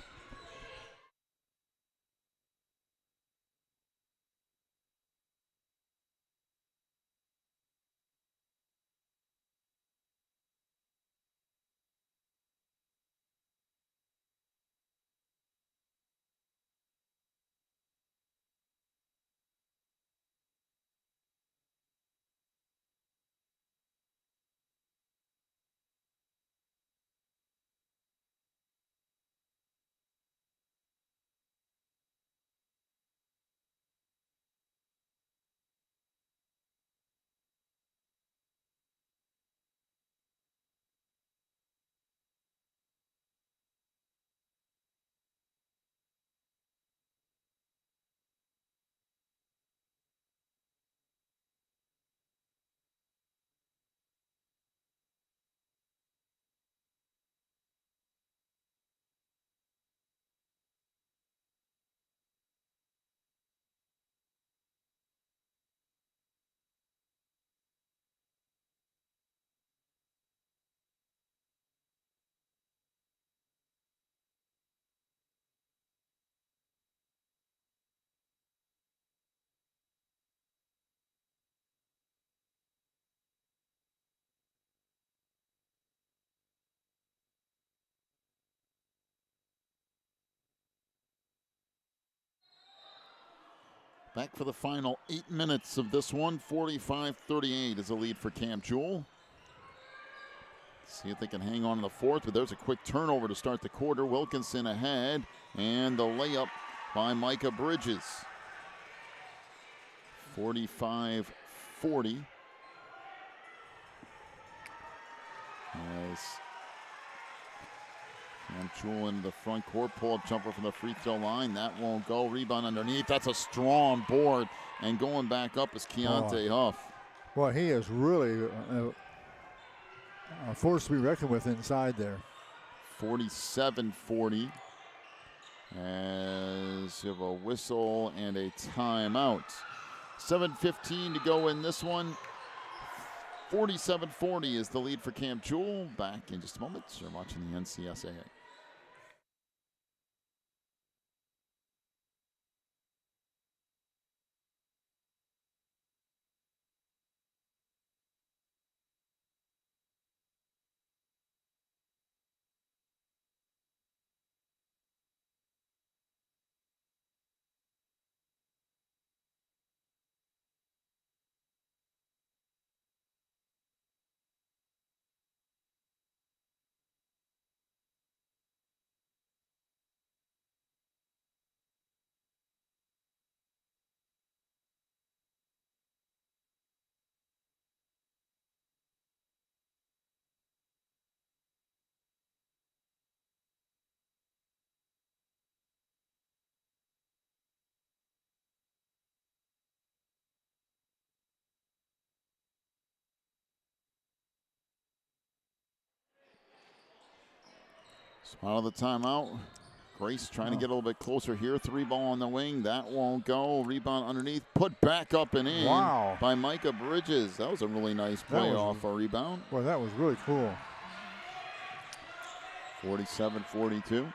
Back for the final 8 minutes of this one. 45-38 is a lead for Camp Jewell. See if they can hang on to the fourth, but there's a quick turnover to start the quarter. Wilkinson ahead, and the layup by Micah Bridges. 45-40. As Camp Jewell into the front court, pull-up jumper from the free throw line. That won't go. Rebound underneath. That's a strong board. And going back up is Keontae Huff. Boy, he is really a force to be reckoned with inside there. 47-40. As you have a whistle and a timeout. 7:15 to go in this one. 47-40 is the lead for Camp Jewell. Back in just a moment. You're watching the NCSAA. So out of the timeout. Grace trying to get a little bit closer here. 3-ball on the wing. That won't go. Rebound underneath. Put back up and in by Micah Bridges. That was a really nice play off a rebound. Boy, that was really cool. 47-42.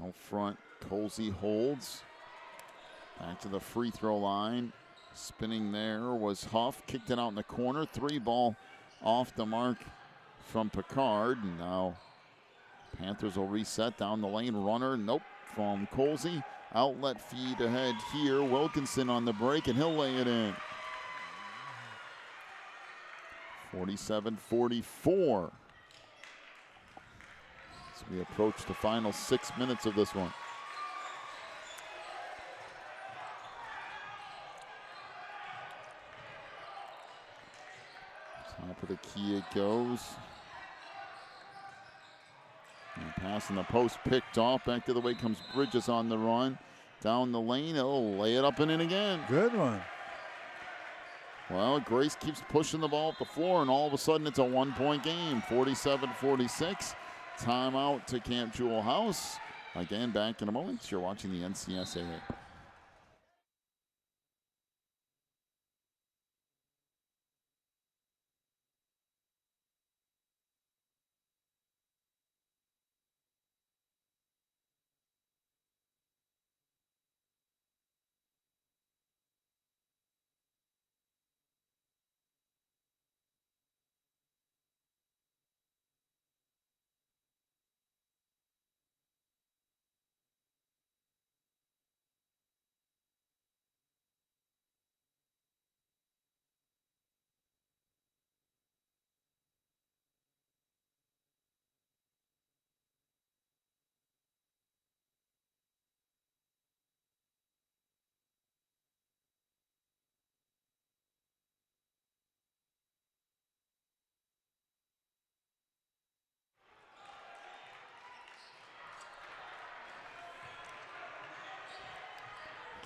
Out front, Colsey holds. Back to the free throw line. Spinning there was Huff. Kicked it out in the corner. 3-ball off the mark from Picard. And now Panthers will reset down the lane. Runner, nope, from Colsey. Outlet feed ahead here. Wilkinson on the break, and he'll lay it in. 47-44. As we approach the final 6 minutes of this one. Top of the key it goes. And pass in the post picked off. Back the other way comes Bridges on the run. Down the lane, he'll lay it up and in again. Good one. Well, Grace keeps pushing the ball up the floor, and all of a sudden it's a one-point game. 47-46. Timeout to Camp Jewell House. Again, back in a moment. You're watching the NCSAA.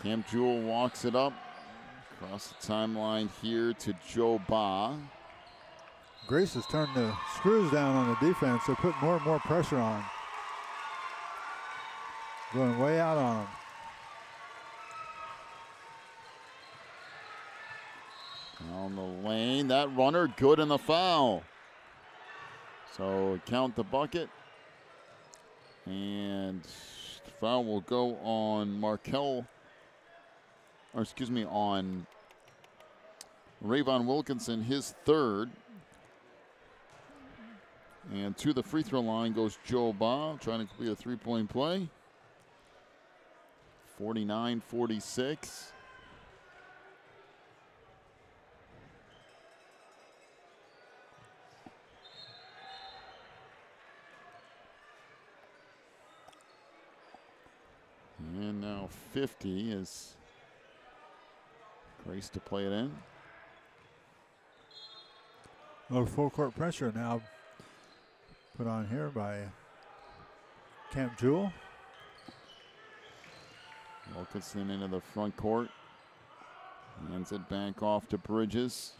Camp Jewell walks it up across the timeline here to Joe Ba. Grace has turned the screws down on the defense. They're putting more and more pressure on. Going way out on them. Down the lane, that runner good in the foul. So count the bucket. And the foul will go on on Rayvon Wilkinson, his third. And to the free throw line goes Joe Ba, trying to complete a three-point play. 49-46. And now 50 is Grace to play it in. A little full court pressure now put on here by Camp Jewell. Wilkinson into the front court. Hands it back off to Bridges.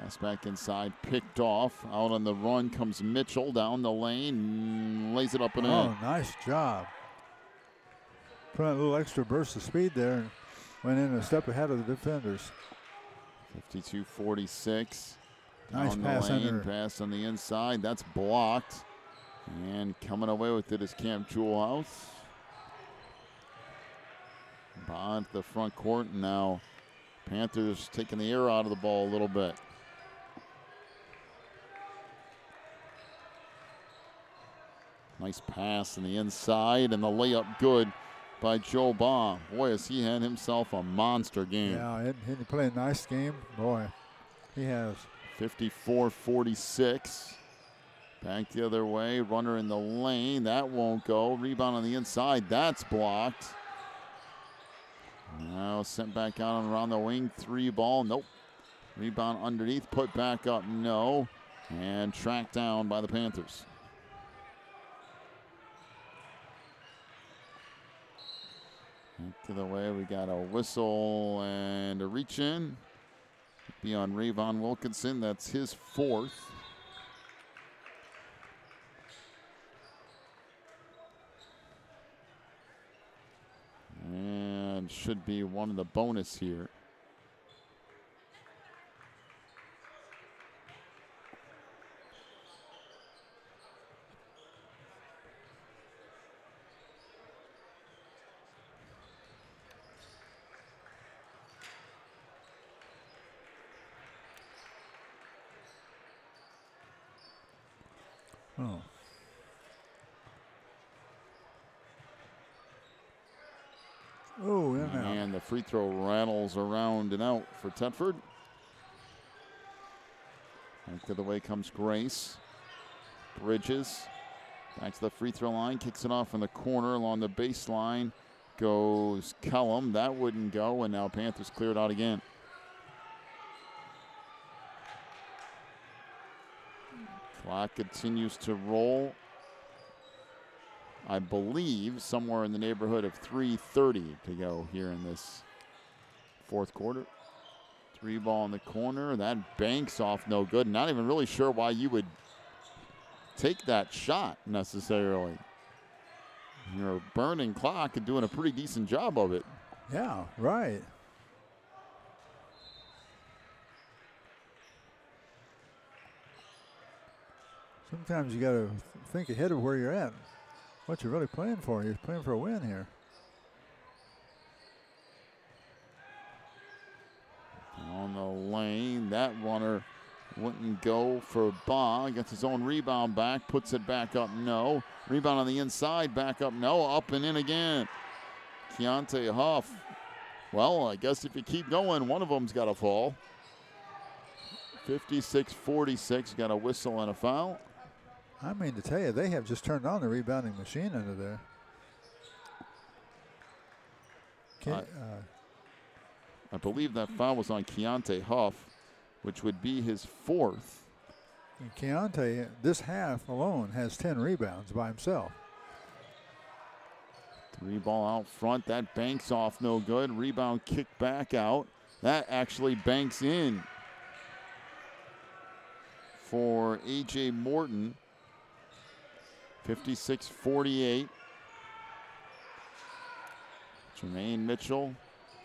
Pass back inside, picked off. Out on the run comes Mitchell down the lane, lays it up and in. Oh, nice job. Put on a little extra burst of speed there and went in a step ahead of the defenders. 52-46. Nice Down pass the lane, under. pass on the inside. That's blocked. And coming away with it is Camp Jewell. Bond to the front court, and now Panthers taking the air out of the ball a little bit. Nice pass on the inside, and the layup good by Joe Baugh. Boy, has he had himself a monster game. Yeah, he played a nice game. Boy, he has. 54-46. Back the other way, runner in the lane. That won't go. Rebound on the inside. That's blocked. Now sent back out and around the wing. 3 ball. Nope. Rebound underneath. Put back up. No. And tracked down by the Panthers. Back to the way. We got a whistle and a reach in. Be on Rayvon Wilkinson. That's his 4th. And should be one of the bonus here. Oh. Oh, in and out. And the free throw rattles around and out for Thetford. Back to the way comes Grace. Bridges. Back to the free throw line. Kicks it off in the corner along the baseline. Goes Kellum. That wouldn't go. And now Panthers cleared out again. Clock continues to roll. I believe somewhere in the neighborhood of 3:30 to go here in this 4th quarter. 3 ball in the corner. That banks off no good. Not even really sure why you would take that shot necessarily. You're burning clock and doing a pretty decent job of it. Yeah, right. Sometimes you got to think ahead of where you're at. What you're really playing for. You're playing for a win here. On the lane, that runner wouldn't go for Baugh. Gets his own rebound back, puts it back up, no. Rebound on the inside, back up, no. Up and in again. Keontae Huff. Well, I guess if you keep going, one of them's got to fall. 56-46, got a whistle and a foul. I mean to tell you, they have just turned on the rebounding machine under there. I believe that foul was on Keontae Huff, which would be his 4th. And Keontae, this half alone, has 10 rebounds by himself. 3 ball out front. That banks off no good. Rebound kick back out. That actually banks in for A.J. Morton. 56-48. Jermaine Mitchell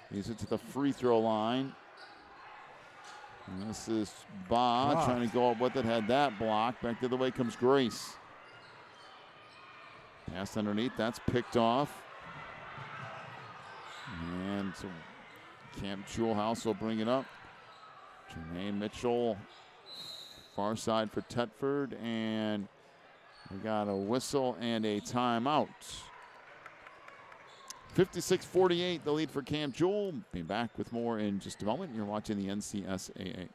leads it to the free throw line. And this is Baugh trying to go up with it. Had that blocked. Back the other way comes Grace. Pass underneath. That's picked off. And so Camp Jewell will bring it up. Jermaine Mitchell, far side for Thetford. And we got a whistle and a timeout. 56-48, the lead for Camp Jewell. Be back with more in just a moment. You're watching the NCSAA.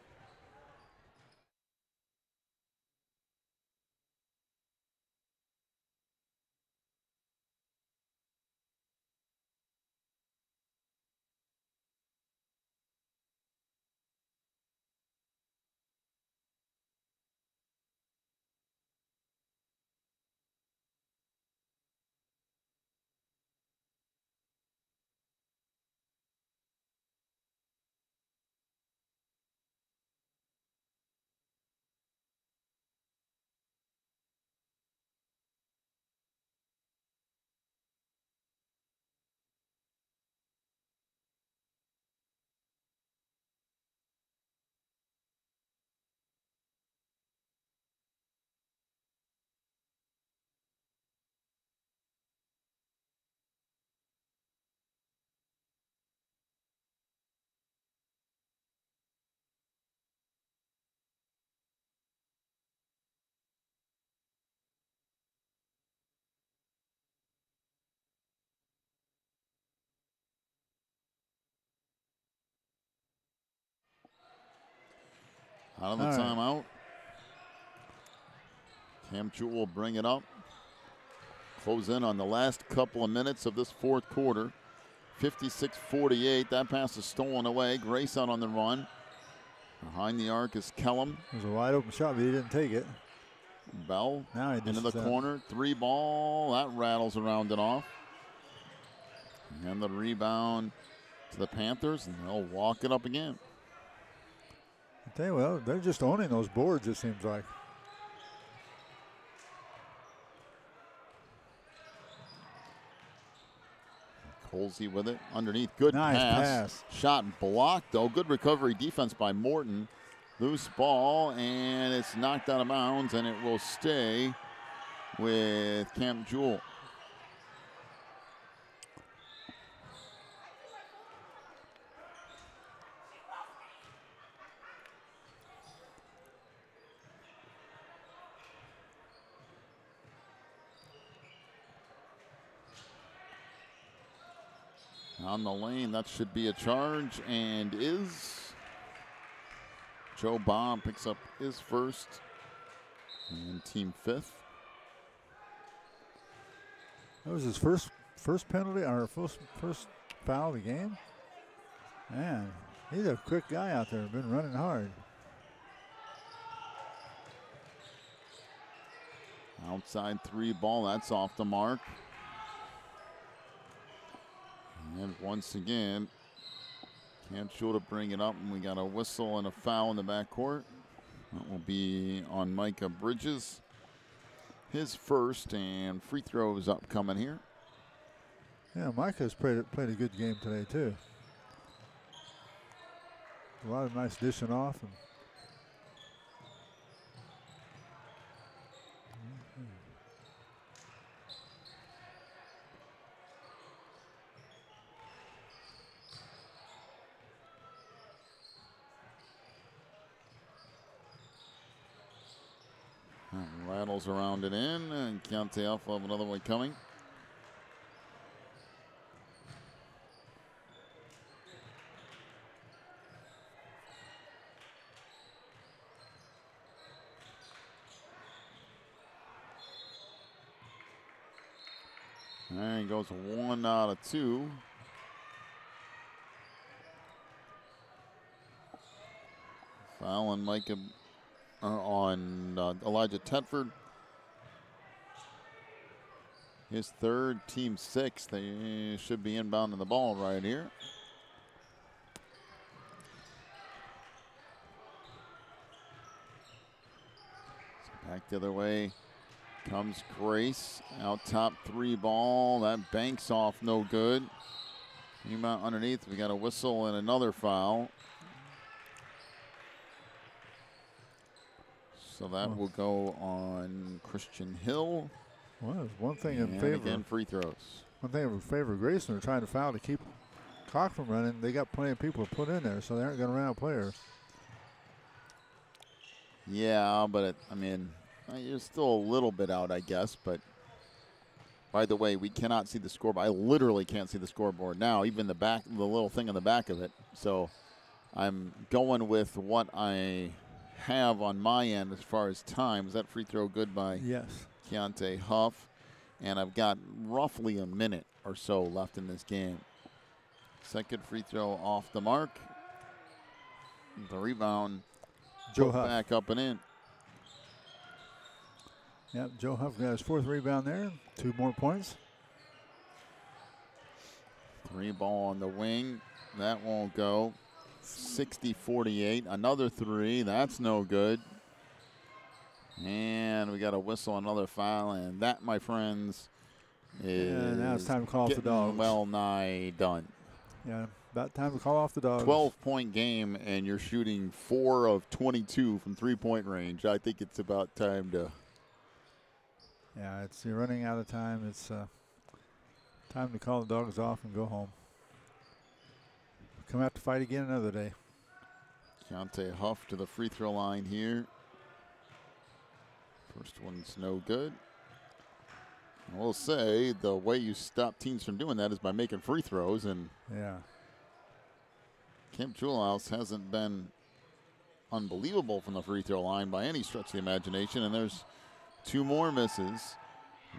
Out of the timeout. Cam Jewell will bring it up. Close in on the last couple of minutes of this fourth quarter. 56-48. That pass is stolen away. Grace out on the run. Behind the arc is Kellum. It was a wide open shot, but he didn't take it. Bell now into the corner. 3 ball. That rattles around and off. And the rebound to the Panthers, and they'll walk it up again. I tell you what, they're just owning those boards, it seems like. Colsey with it underneath. Good pass. Shot blocked, though. Good recovery defense by Morton. Loose ball, and it's knocked out of bounds, and it will stay with Cam Jewell. On the lane, that should be a charge, and is. Joe Baum picks up his first, and team 5th. That was his first penalty, or first foul of the game. Man, he's a quick guy out there, been running hard. Outside 3 ball, that's off the mark. And once again, Cam Jewell to bring it up, and we got a whistle and a foul in the backcourt. That will be on Micah Bridges. His first, and free throws upcoming here. Yeah, Micah's played a good game today, too. A lot of nice dishing off. Rattles around it in, and Keontae Huff will have another one coming. And he goes 1 out of 2. Foul on Micah. On Elijah Tedford. His third, team 6. They should be inbounding the ball right here. So back the other way comes Grace. Out top 3 ball. That banks off, no good. Rebound underneath. We got a whistle and another foul. So that will go on Christian Hill. Well, one thing in and favor. Again, free throws. One thing in favor of Grayson, they're trying to foul to keep clock from running. They got plenty of people to put in there, so they aren't going to run out players. Yeah, but you're still a little bit out, I guess. But by the way, we cannot see the scoreboard. I literally can't see the scoreboard now, even the little thing on the back of it. So I'm going with what I have on my end as far as time. Is that free throw good by Keontae Huff? And I've got roughly a minute or so left in this game. Second free throw off the mark. The rebound, Joe Huff. Back up and in. Yep, Joe Huff got his 4th rebound there. 2 more points. 3 ball on the wing. That won't go. 60-48. Another 3. That's no good. And we got a whistle, another foul, and that, my friends, is now it's time to call off the dogs. Well nigh done. Yeah, about time to call off the dogs. 12-point game, and you're shooting 4 of 22 from 3-point range. I think it's about time to. Yeah, you're running out of time. It's time to call the dogs off and go home. Come out to fight again another day. Keontae Huff to the free throw line here. First one's no good. I will say the way you stop teams from doing that is by making free throws, and yeah, Cam Jewell hasn't been unbelievable from the free throw line by any stretch of the imagination. And there's 2 more misses.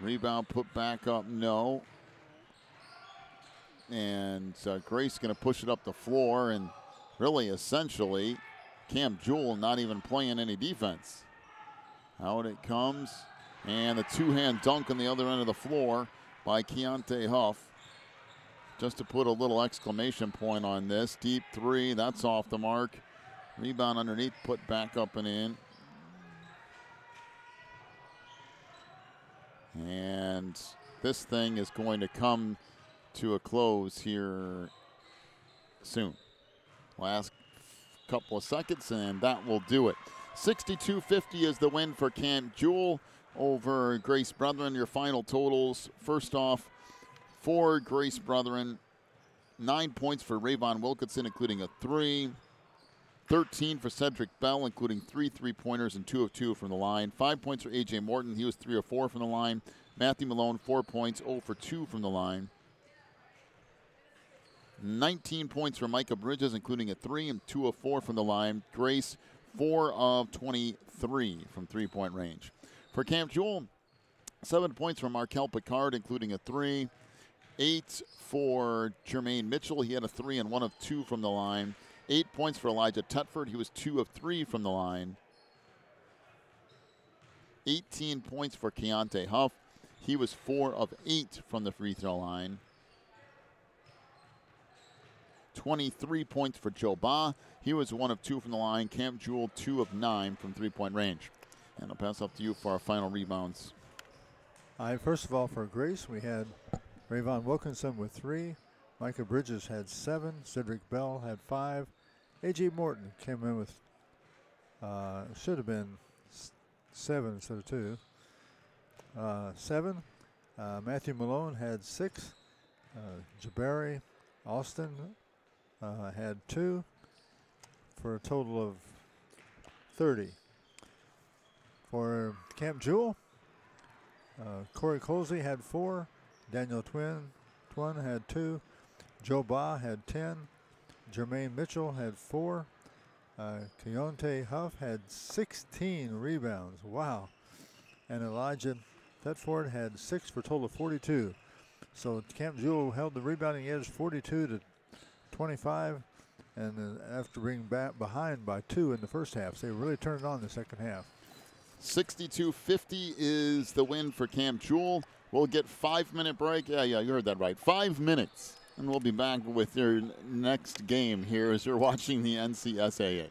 Rebound put back up, no. And Grace going to push it up the floor, and really essentially Cam Jewell not even playing any defense. Out it comes, and the 2-hand dunk on the other end of the floor by Keontae Huff. Just to put a little exclamation point on this. Deep 3, that's off the mark. Rebound underneath, put back up and in. And this thing is going to come to a close here soon. Last couple of seconds, and that will do it. 62-50 is the win for Camp Jewell over Grace Brethren. Your final totals, first off, for Grace Brethren, 9 points for Rayvon Wilkinson, including a 3. 13 for Cedric Bell, including 3 3-pointers and 2 of 2 from the line. 5 points for A.J. Morton. He was 3 of 4 from the line. Matthew Malone, 4 points, 0 for 2 from the line. 19 points for Micah Bridges, including a 3 and 2 of 4 from the line. Grace, 4 of 23 from 3-point range. For Camp Jewell, 7 points for Markel Picard, including a 3. 8 for Jermaine Mitchell. He had a 3 and 1 of 2 from the line. 8 points for Elijah Tetford. He was 2 of 3 from the line. 18 points for Keontae Huff. He was 4 of 8 from the free throw line. 23 points for Joe Ba. He was 1 of 2 from the line. Camp Jewell, 2 of 9 from 3-point range. And I'll pass up to you for our final rebounds. First of all, for Grace, we had Rayvon Wilkinson with 3. Micah Bridges had 7. Cedric Bell had 5. A.J. Morton came in with, should have been 7 instead of 2. 7. Matthew Malone had 6. Jabari Austin had 2 for a total of 30. For Camp Jewell, Corey Colsey had 4. Daniel Twin had 2. Joe Ba had 10. Jermaine Mitchell had 4. Keontae Huff had 16 rebounds. Wow. And Elijah Thetford had 6 for a total of 42. So Camp Jewell held the rebounding edge 42-25. And after being back behind by 2 in the first half, they really turned it on in the second half. 62-50 is the win for Camp Jewell. We'll get 5-minute break. Yeah, you heard that right. 5 minutes. And we'll be back with your next game here as you're watching the NCSAA.